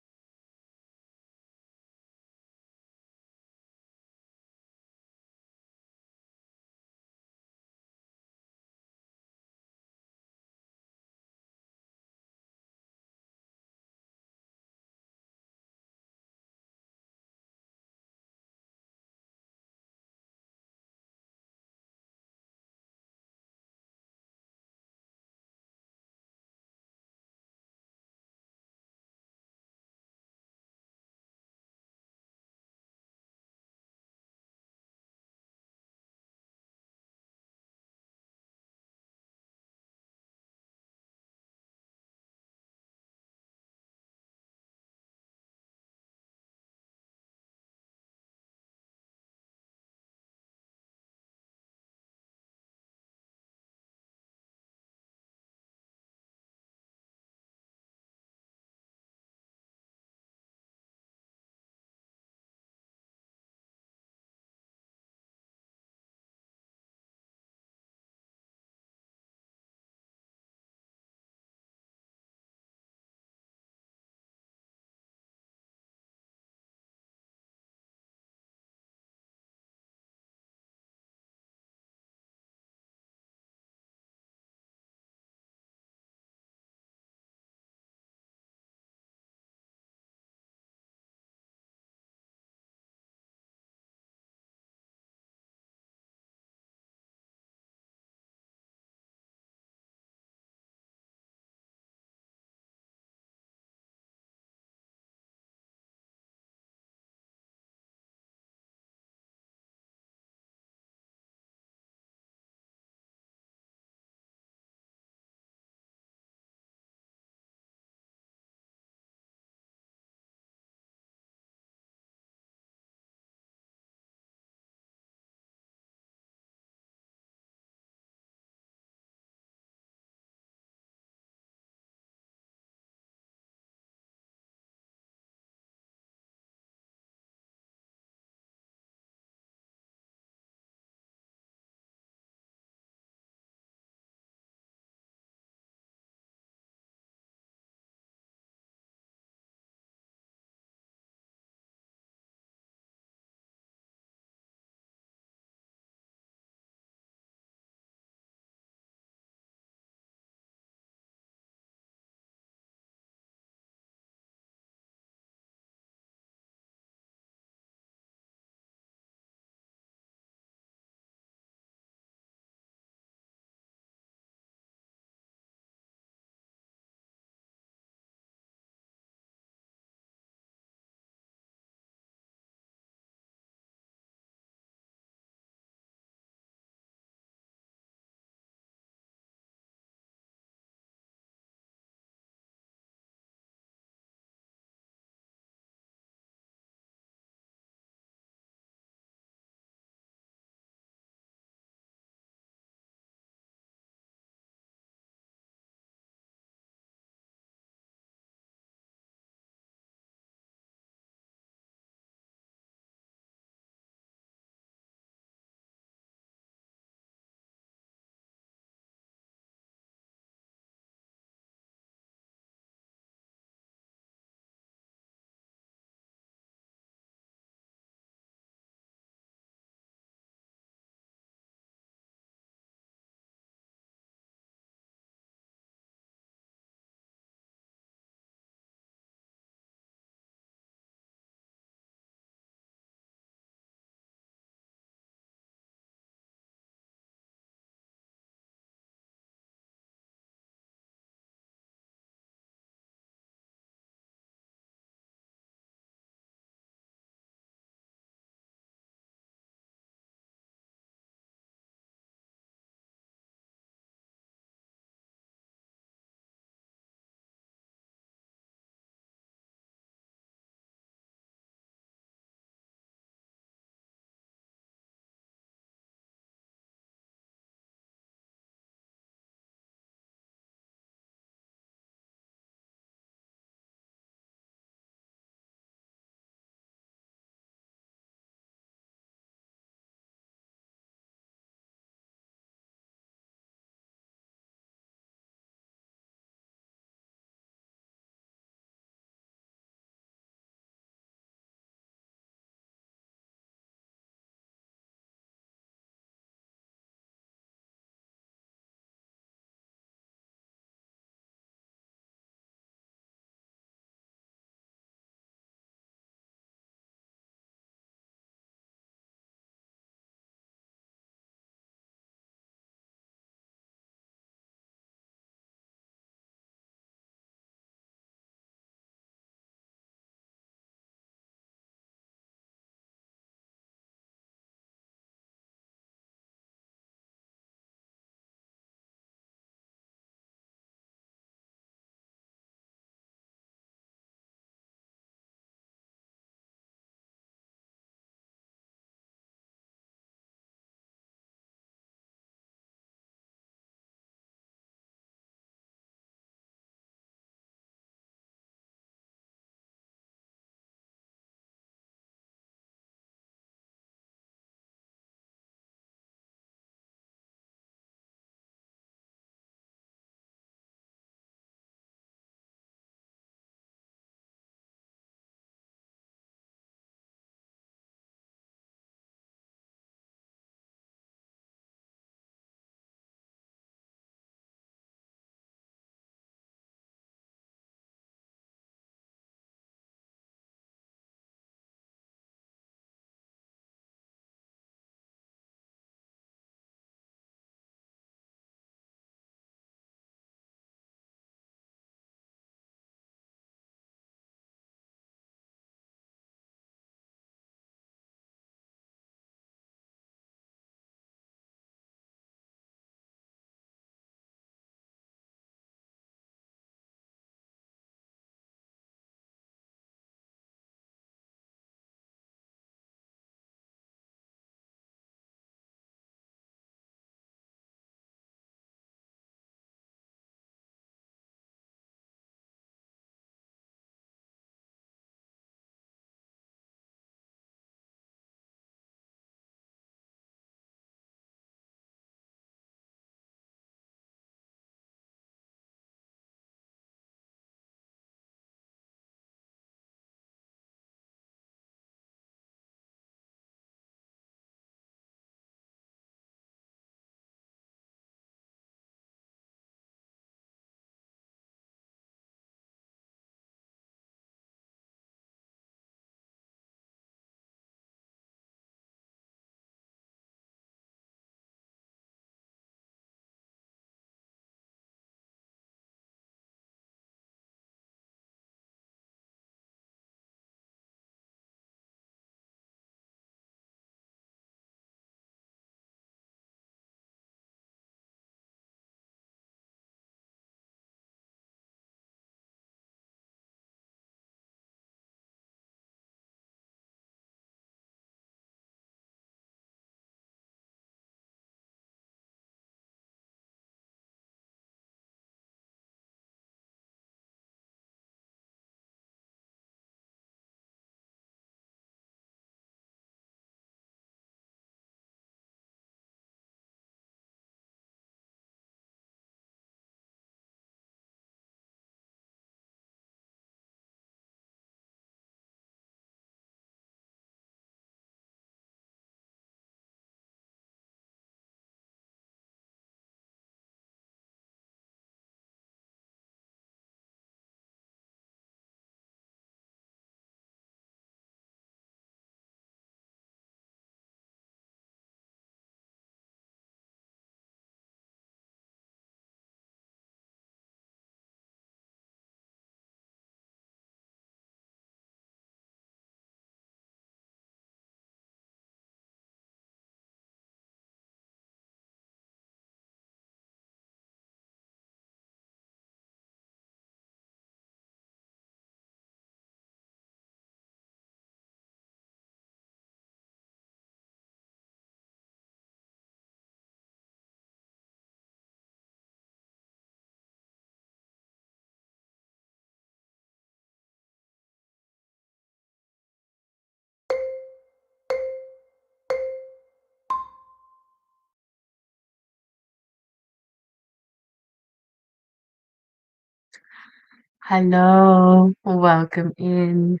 Hello, welcome in.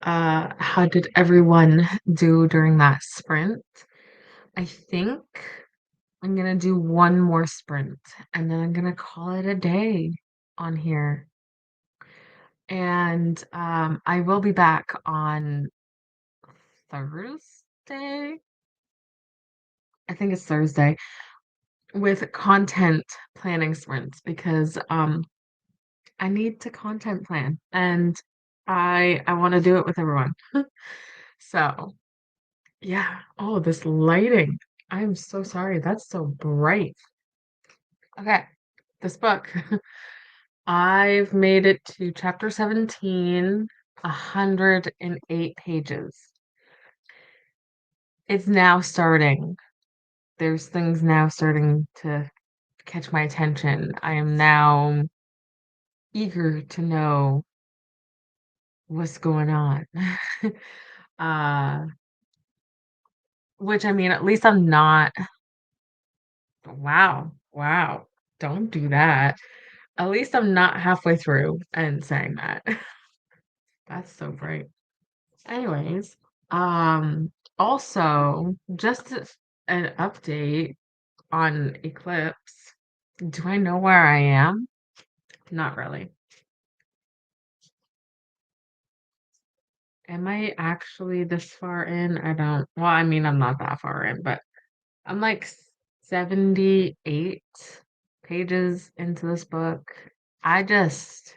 How did everyone do during that sprint? I think I'm gonna do one more sprint and then I'm gonna call it a day on here. And I will be back on Thursday. I think it's Thursday with content planning sprints because I need to content plan and I want to do it with everyone. So, yeah. Oh, this lighting. I'm so sorry. That's so bright. Okay. This book. I've made it to chapter 17, 108 pages. It's now starting. There's things now starting to catch my attention. I am now eager to know what's going on. Uh, which I mean, at least I'm not. Wow, wow. Don't do that. At least I'm not halfway through and saying that. That's so bright. Anyways, also, just an update on Eclipse. Do I know where I am? Not really. Am I actually this far in? I don't, well, I mean, I'm not that far in, but I'm like 78 pages into this book. I just,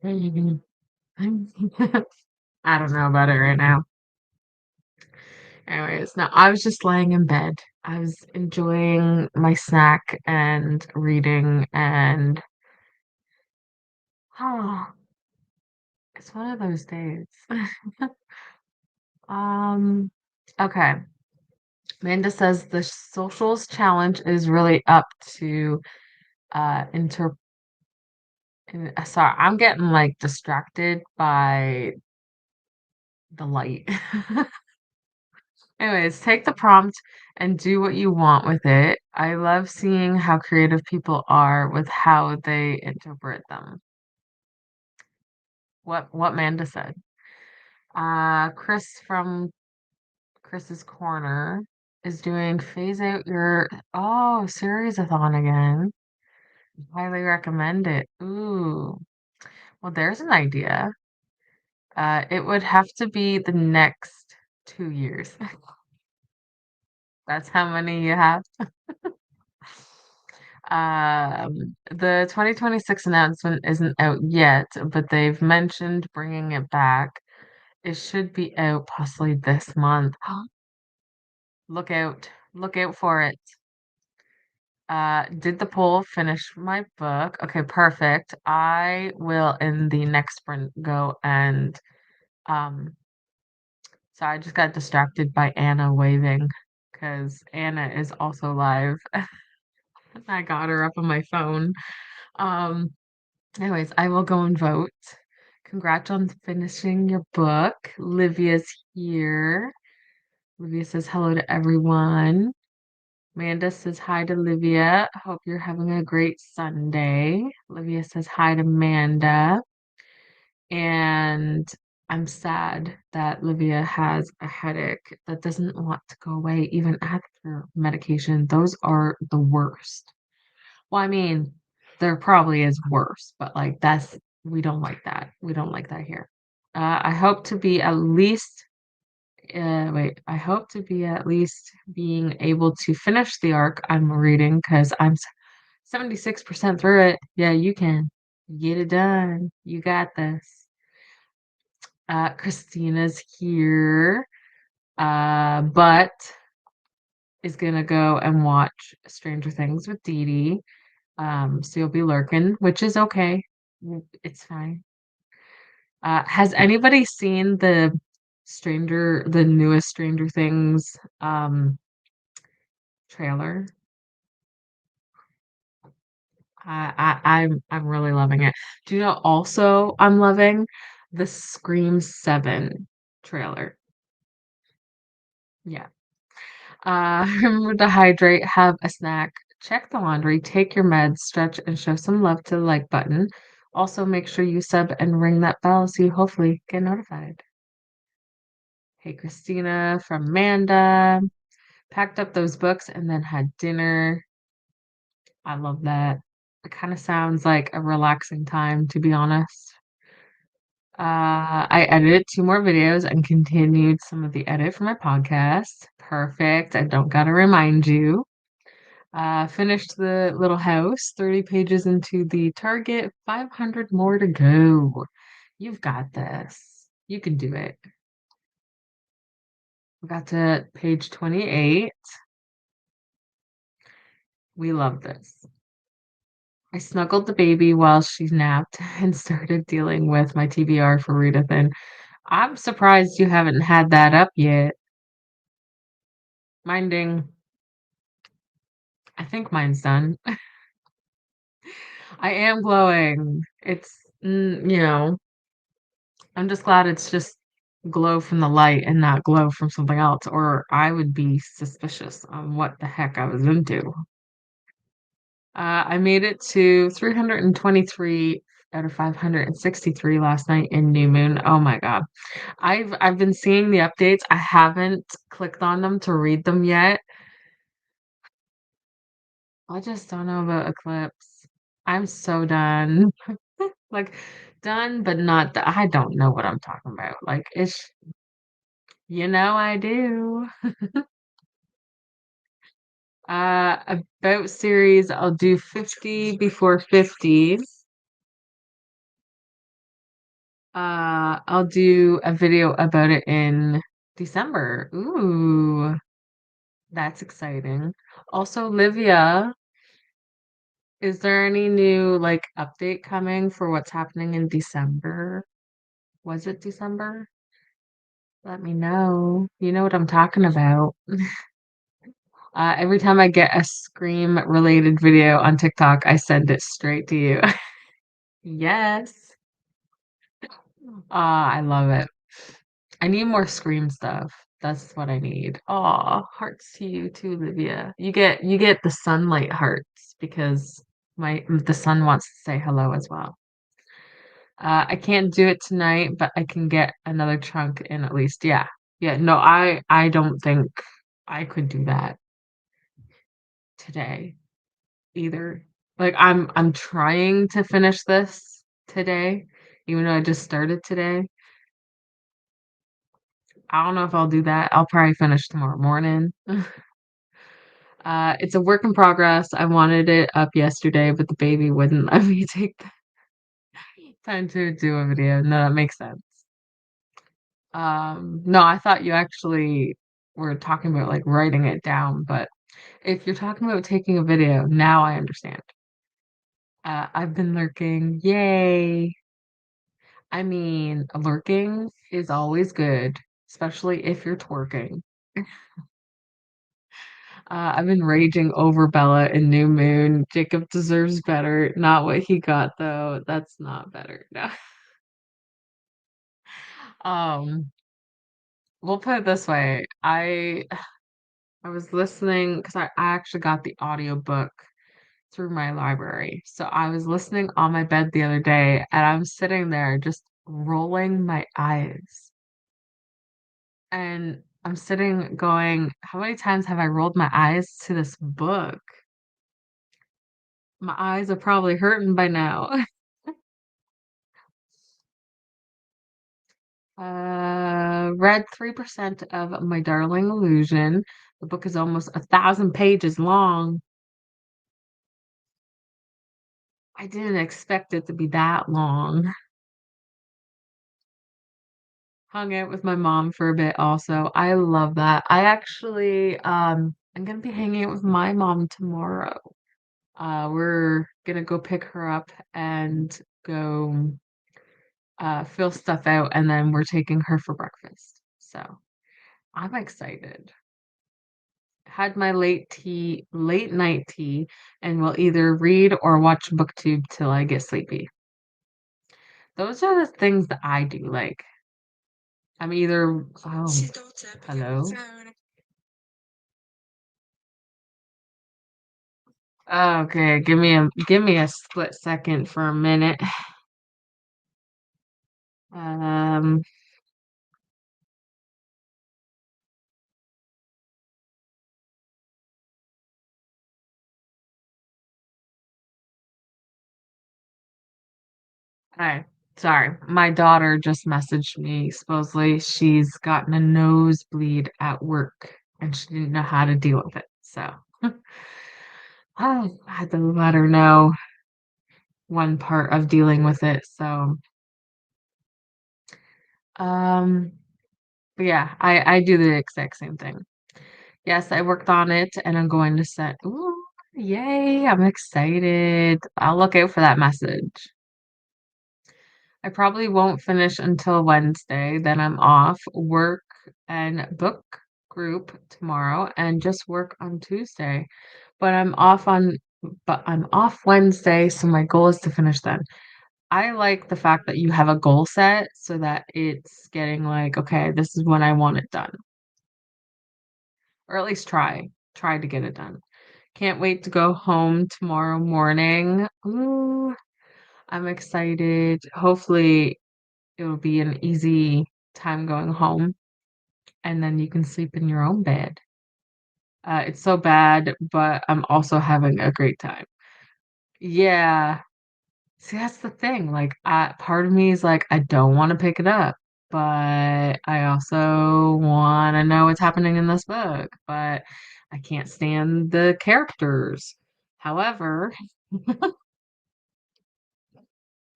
I don't know about it right now. Anyways, no, I was just laying in bed. I was enjoying my snack and reading, and oh, it's one of those days. Um, okay. Amanda says the socials challenge is really up to inter. Sorry, I'm getting like distracted by the light. Anyways, take the prompt and do what you want with it. I love seeing how creative people are with how they interpret them. What Manda said. Chris from Chris's Corner is doing phase out your series-a-thon again. Highly recommend it. Ooh. Well, there's an idea. It would have to be the next 2 years. That's how many you have. The 2026 announcement isn't out yet, but they've mentioned bringing it back. It should be out possibly this month. Look out for it. Did the poll finish my book? Okay, perfect. I will in the next sprint go and um so I just got distracted by Anna waving because Anna is also live. I got her up on my phone. Um Anyways, I will go and vote. Congrats on finishing your book. Livia's here. Livia says hello to everyone. Amanda says hi to Livia. Hope you're having a great Sunday. Livia says hi to Amanda. And I'm sad that Livia has a headache that doesn't want to go away even after medication. Those are the worst. Well, I mean, there probably is worse, but like we don't like that. We don't like that here. I hope to be at least I hope to be at least being able to finish the arc I'm reading because I'm 76% through it. Yeah, you can. Get it done. You got this. Christina's here, but is gonna go and watch Stranger Things with Dee Dee. So you'll be lurking, which is okay. It's fine. Has anybody seen the newest Stranger Things trailer? I'm really loving it. Do you know also I'm loving the Scream 7 trailer? Yeah. Remember to hydrate, have a snack, check the laundry, take your meds, stretch, and show some love to the like button. Also, make sure you sub and ring that bell so you hopefully get notified. Hey, Christina from Amanda. Packed up those books and then had dinner. I love that. It kind of sounds like a relaxing time, to be honest. I edited two more videos and continued some of the edit for my podcast. Perfect. I don't gotta remind you. Finished the little house, 30 pages into the target, 500 more to go. You've got this. You can do it. We got to page 28. We love this. I snuggled the baby while she napped and started dealing with my TBR for Readathin. I'm surprised you haven't had that up yet. Minding, I think mine's done. I am glowing. I'm just glad it's just glow from the light and not glow from something else, or I would be suspicious on what the heck I was into. I made it to 323 out of 563 last night in New Moon. Oh my God. I've been seeing the updates. I haven't clicked on them to read them yet. I just don't know about Eclipse. I'm so done. Like done, but not I don't know what I'm talking about. Like it's I do. About series, I'll do 50 before 50. I'll do a video about it in December. Ooh, that's exciting. Also, Livia, is there any new like update coming for what's happening in December? Was it December? Let me know. You know what I'm talking about. Every time I get a Scream related video on TikTok, I send it straight to you. Yes. I love it. I need more Scream stuff. That's what I need. Aw, hearts to you too, Livia. You get the sunlight hearts because the sun wants to say hello as well. I can't do it tonight, but I can get another chunk in at least. Yeah. Yeah, no, I don't think I could do that today either. Like I'm trying to finish this today, even though I just started today. I don't know if I'll do that. I'll probably finish tomorrow morning. It's a work in progress. I wanted it up yesterday, but the baby wouldn't let me take the time to do a video. No, that makes sense. No, I thought you actually were talking about like writing it down, but if you're talking about taking a video, now I understand. I've been lurking. Yay. I mean, lurking is always good, especially if you're twerking. I've been raging over Bella in New Moon. Jacob deserves better. Not what he got though. That's not better. No. Um, we'll put it this way. I was listening because I actually got the audiobook through my library. So I was listening on my bed the other day and I'm sitting there just rolling my eyes. And I'm sitting going, how many times have I rolled my eyes to this book? My eyes are probably hurting by now. Read 3% of My Darling Illusion. The book is almost 1,000 pages long. I didn't expect it to be that long. Hung out with my mom for a bit also. I love that. I'm gonna be hanging out with my mom tomorrow. We're gonna go pick her up and go fill stuff out, and then we're taking her for breakfast. So I'm excited. Had my late night tea, and will either read or watch booktube till I get sleepy. Those are the things that I do. Like I'm either hello. Okay, give me a split second for a minute. Um, Hi. Sorry. My daughter just messaged me. Supposedly she's gotten a nosebleed at work and she didn't know how to deal with it. So I had to let her know one part of dealing with it. So um but yeah, I do the exact same thing. Yes, I worked on it and I'm going to set ooh, yay, I'm excited. I'll look out for that message. I probably won't finish until Wednesday. Then I'm off work and book group tomorrow and just work on Tuesday. But I'm off Wednesday, so my goal is to finish then. I like the fact that you have a goal set so that it's getting like, okay, this is when I want it done. Or at least try to get it done. Can't wait to go home tomorrow morning. Ooh, I'm excited. Hopefully it'll be an easy time going home, and then you can sleep in your own bed. It's so bad, but I'm also having a great time. Yeah. See, that's the thing. Like, part of me is like, I don't want to pick it up, but I also want to know what's happening in this book, but I can't stand the characters. However,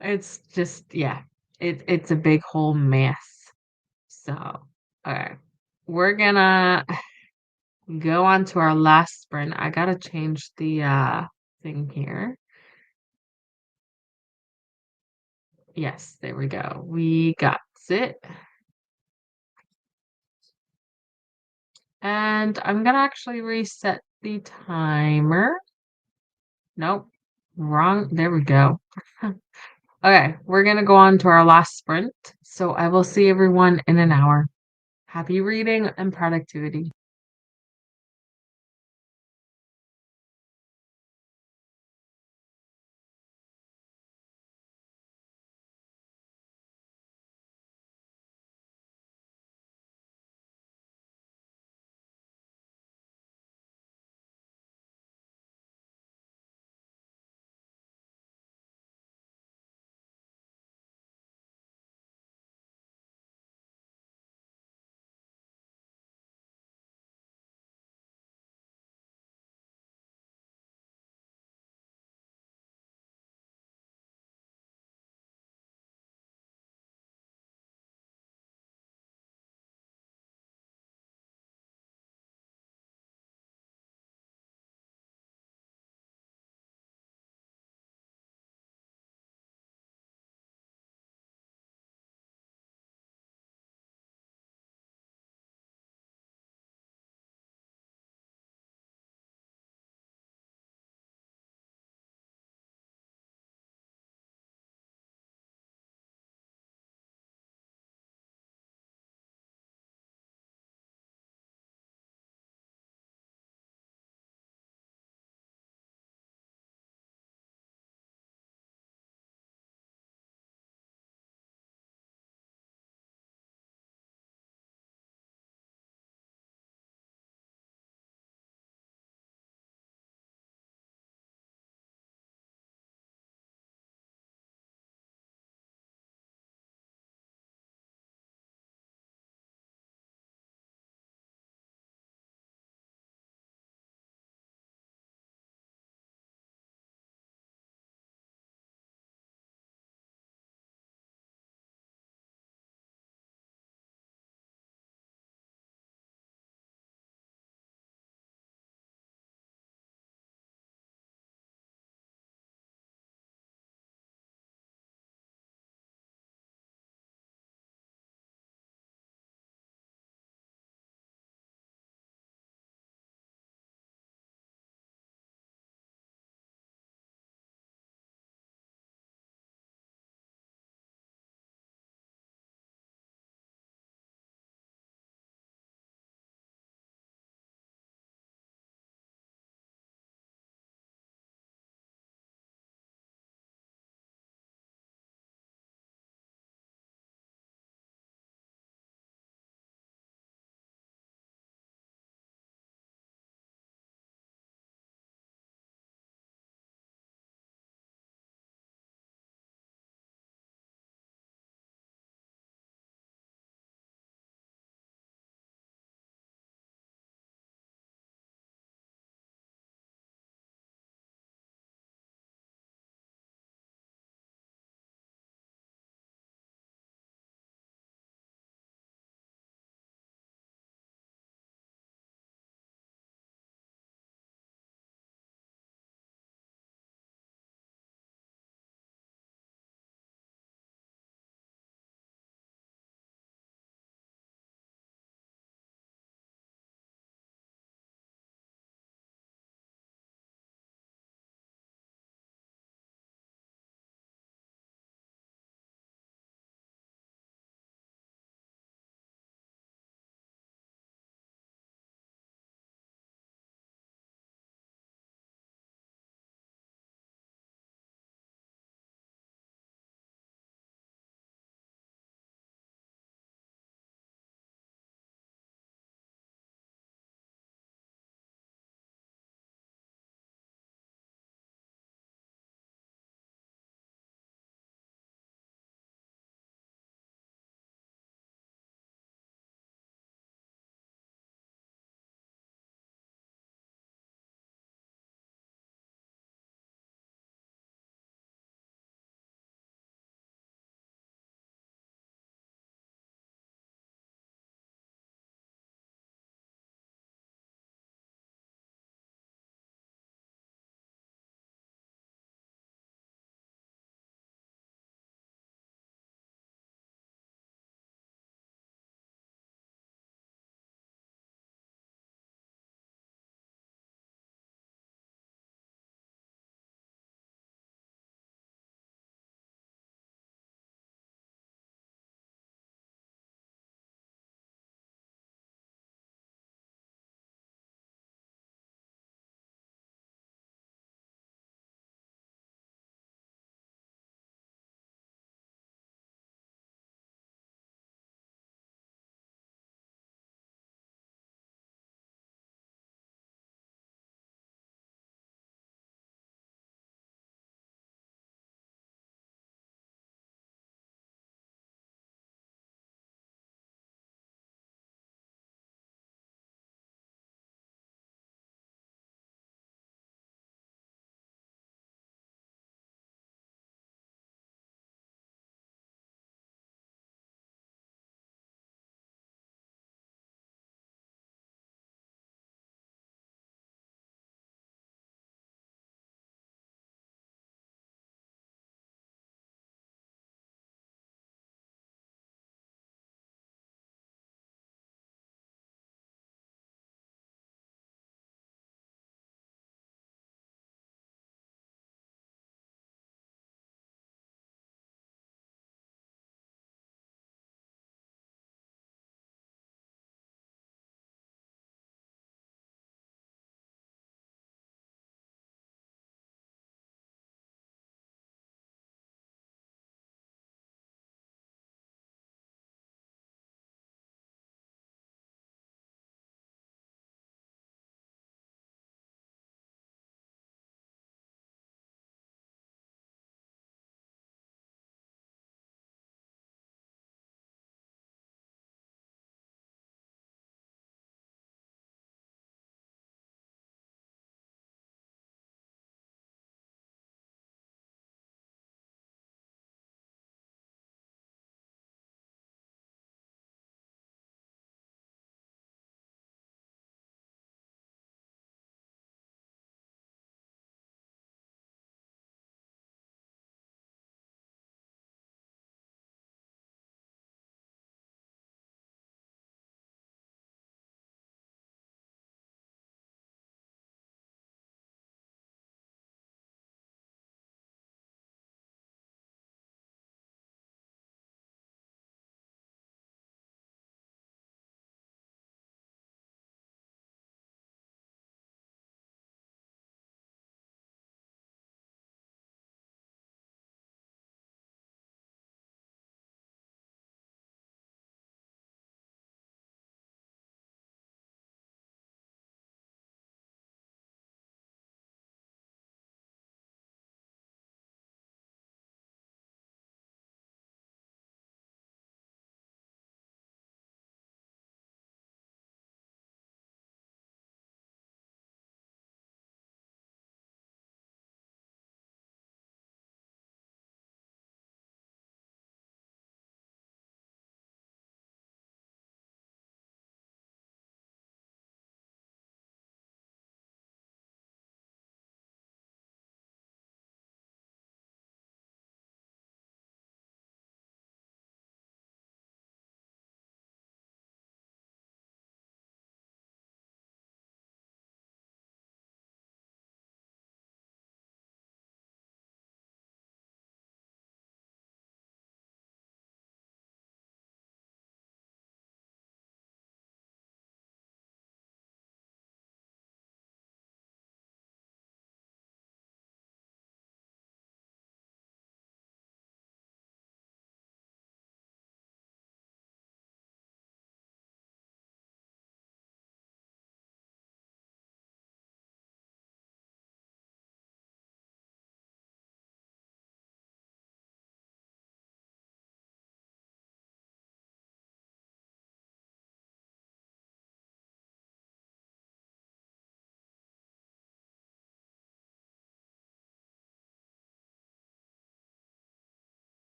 it's just, yeah, it's a big whole mess. So, okay. We're gonna go on to our last sprint. I gotta change the thing here. Yes, there we go. We got it. And I'm gonna actually reset the timer. Nope. Wrong. There we go. Okay, we're gonna go on to our last sprint. So I will see everyone in an hour. Happy reading and productivity.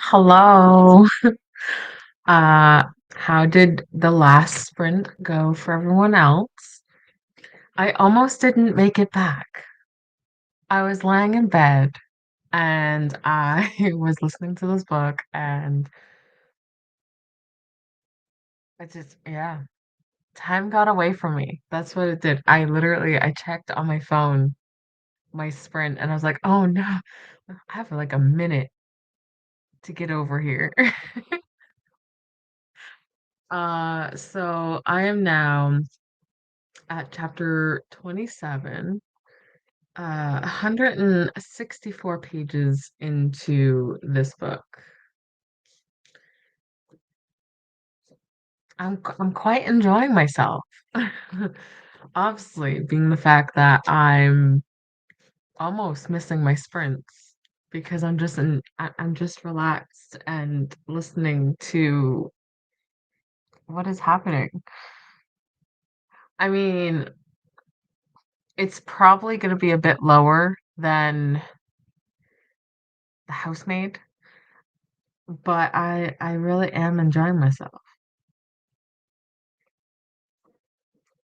Hello. Uh, how did the last sprint go for everyone else? I almost didn't make it back. I was laying in bed and I was listening to this book and yeah, time got away from me. That's what it did. I checked on my phone, my sprint, and I was like, oh no, I have like a minute to get over here. So I am now at chapter 27, 164 pages into this book. I'm quite enjoying myself. Obviously, being the fact that I'm almost missing my sprints because I'm just relaxed and listening to what is happening. I mean, it's probably going to be a bit lower than the housemaid, but I really am enjoying myself.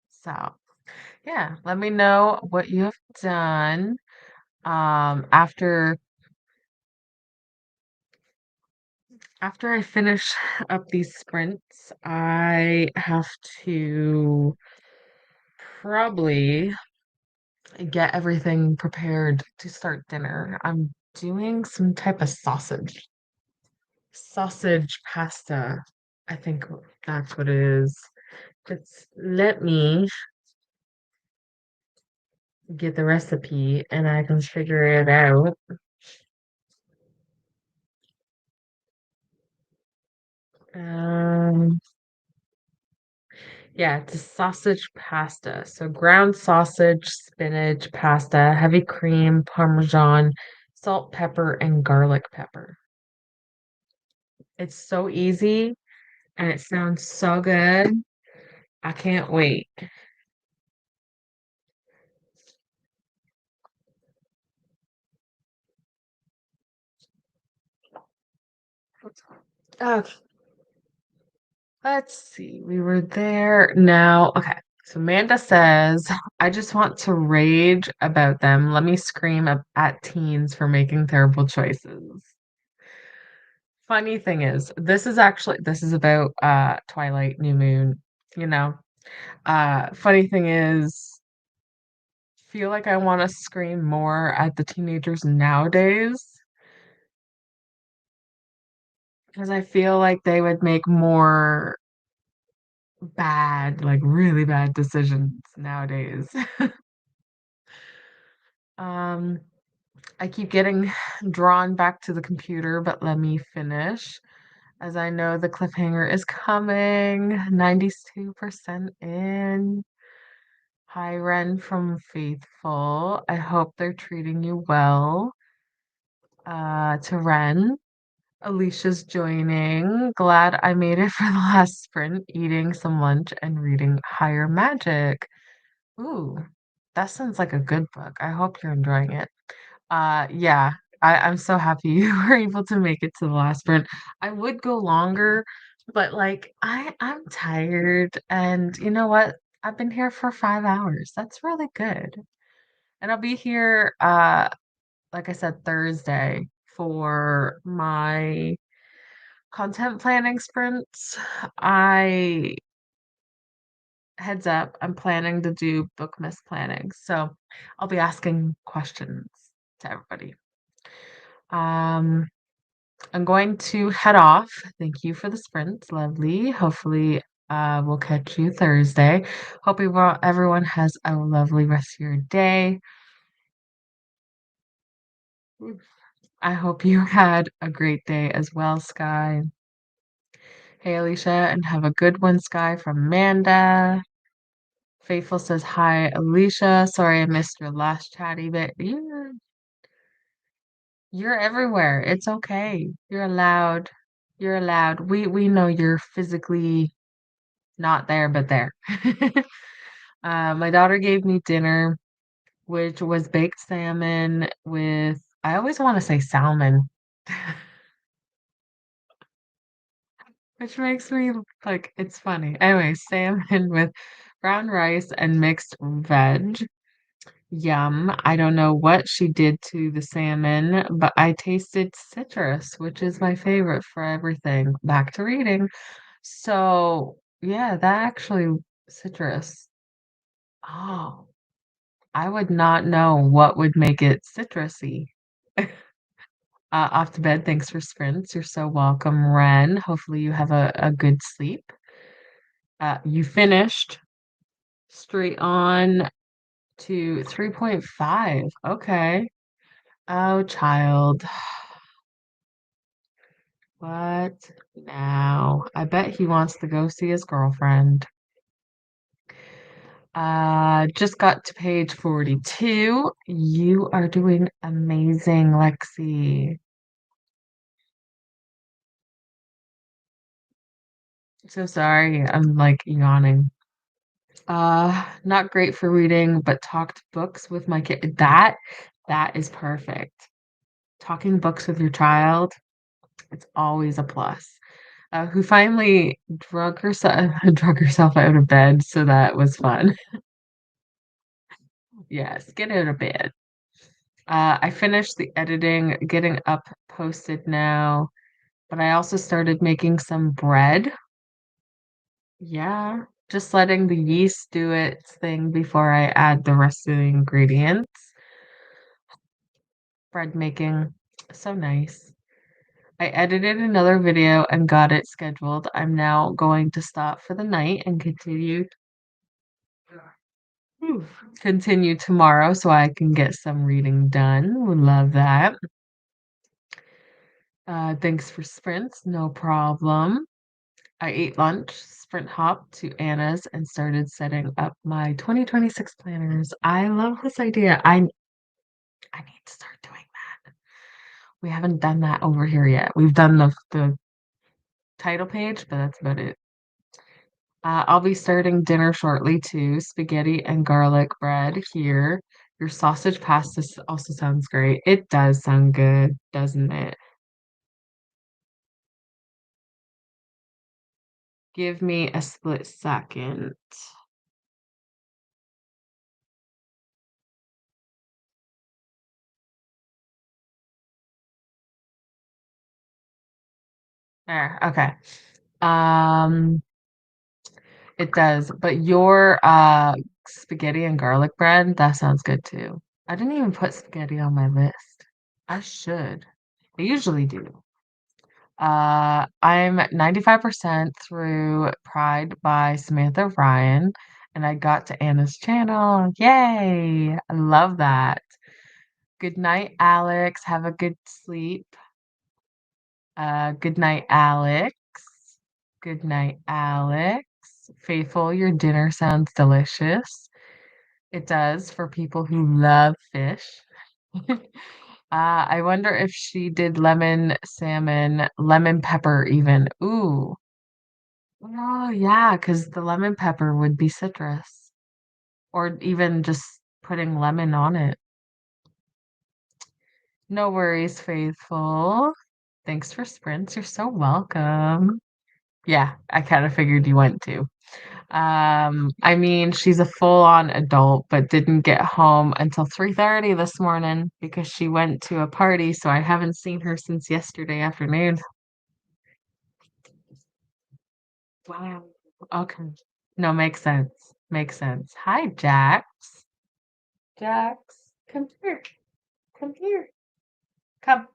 So, yeah, let me know what you have done. After I finish up these sprints, I have to probably get everything prepared to start dinner. I'm doing some type of sausage pasta. I think that's what it is. Just let me get the recipe and I can figure it out. Um, yeah, it's a sausage pasta. So ground sausage, spinach, pasta, heavy cream, parmesan, salt, pepper, and garlic pepper. It's so easy and it sounds so good. I can't wait. Okay, let's see. We were there now. Okay. So Amanda says, I just want to rage about them. Let me scream at teens for making terrible choices. Funny thing is, this is about Twilight, New Moon, you know. Funny thing is, feel like I want to scream more at the teenagers nowadays because I feel like they would make more bad, like really bad decisions nowadays. Um, I keep getting drawn back to the computer, but let me finish as I know the cliffhanger is coming. 92% in. Hi, Ren from Faithful. I hope they're treating you well. To Ren. Alicia's joining. Glad I made it for the last sprint, eating some lunch and reading Higher Magic. Ooh, that sounds like a good book. I hope you're enjoying it. Yeah, I'm so happy you were able to make it to the last sprint. I would go longer, but like I'm tired and you know what? I've been here for 5 hours. That's really good. And I'll be here like I said, Thursday for my content planning sprints. I heads up, I'm planning to do book miss planning. So I'll be asking questions to everybody. Um, I'm going to head off. Thank you for the sprint. Lovely. Hopefully, we'll catch you Thursday. Hope everyone has a lovely rest of your day. I hope you had a great day as well, Sky. Hey, Alicia, and have a good one, Sky from Amanda. Faithful says, hi, Alicia. Sorry I missed your last chatty bit. You're everywhere. It's okay. You're allowed. You're allowed. We know you're physically not there, but there. My daughter gave me dinner, which was baked salmon with, I always want to say salmon. which makes me like it's funny. Anyway, salmon with brown rice and mixed veg. Yum. I don't know what she did to the salmon, but I tasted citrus, which is my favorite for everything. Back to reading. So, yeah, that actually citrus. Oh, I would not know what would make it citrusy. Off to bed. Thanks for sprints. You're so welcome, Ren. Hopefully you have a good sleep. You finished straight on to 3.5. Okay. Oh, child. What now? I bet he wants to go see his girlfriend. Just got to page 42. You are doing amazing, Lexi. So sorry, I'm like yawning. Not great for reading, but talked books with my kid. That is perfect. Talking books with your child, it's always a plus. Who finally drug herself drug herself out of bed, so that was fun. Yes, get out of bed. I finished the editing, getting up posted now, but I also started making some bread. Yeah, just letting the yeast do its thing before I add the rest of the ingredients. Bread making, so nice. I edited another video and got it scheduled. I'm now going to stop for the night and Whew, continue tomorrow so I can get some reading done. Would love that. Thanks for sprints, no problem. I ate lunch, sprint hopped to Anna's, and started setting up my 2026 planners. I love this idea. I need to start doing that. We haven't done that over here yet. We've done the title page, but that's about it. I'll be starting dinner shortly too. Spaghetti and garlic bread here. Your sausage pasta also sounds great. It does sound good, doesn't it? Give me a split second. There, okay. Um, it does, but your spaghetti and garlic bread, that sounds good too. I didn't even put spaghetti on my list. I should. I usually do. I'm 95% through Pride by Samantha Ryan, and I got to Anna's channel. Yay! I love that. Good night, Alex. Have a good sleep. Good night, Alex. Good night, Alex. Faithful, your dinner sounds delicious. It does for people who love fish. I wonder if she did lemon salmon, lemon pepper even. Ooh. Oh, yeah, because the lemon pepper would be citrus. Or even just putting lemon on it. No worries, Faithful. Thanks for sprints. You're so welcome. Yeah, I kind of figured you went to. I mean, she's a full-on adult, but didn't get home until 3:30 this morning because she went to a party, so I haven't seen her since yesterday afternoon. Wow. Okay. No, makes sense. Makes sense. Hi, Jax. Jax, come here. Come here. Come.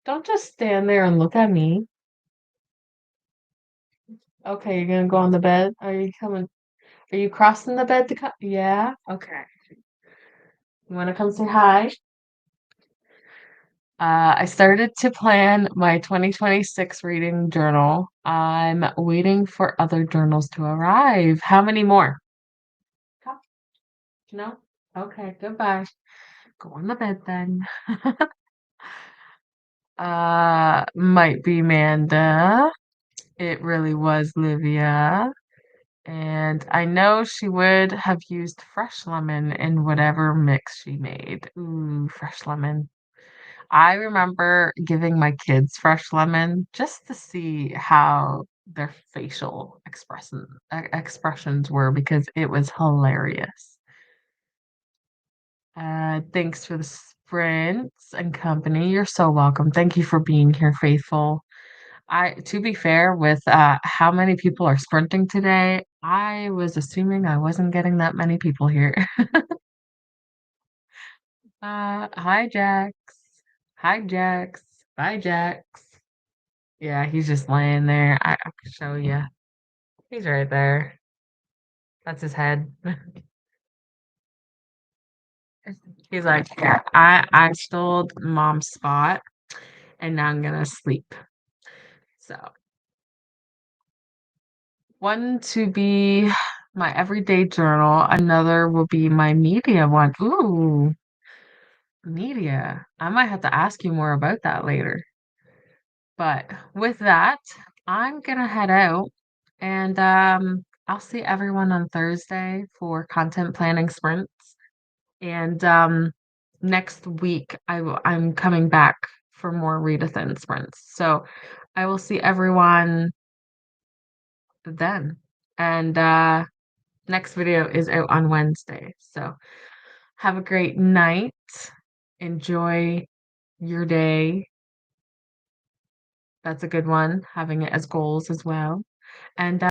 Don't just stand there and look at me. Okay, you're gonna go on the bed? Are you coming? Are you crossing the bed to come? Yeah? Okay. You wanna come say hi? I started to plan my 2026 reading journal. I'm waiting for other journals to arrive. How many more? Come. No? Okay, goodbye. Go on the bed then. Might be Manda. It really was Livia. And I know she would have used fresh lemon in whatever mix she made. Ooh, fresh lemon. I remember giving my kids fresh lemon just to see how their facial expressions were because it was hilarious. Thanks for the sprints and company. You're so welcome. Thank you for being here, faithful. To be fair, with how many people are sprinting today, I was assuming I wasn't getting that many people here. Hi, Jax. Hi, Jax. Bye, Jax. Yeah, he's just laying there. I can show you. He's right there. That's his head. He's like, yeah, I stole mom's spot and now I'm gonna sleep. So one to be my everyday journal, another will be my media one. Ooh, media. I might have to ask you more about that later. But with that, I'm gonna head out and I'll see everyone on Thursday for content planning sprints. And next week I'm coming back for more Readathin Sprints. So I will see everyone then. And next video is out on Wednesday. So have a great night. Enjoy your day. That's a good one, having it as goals as well. And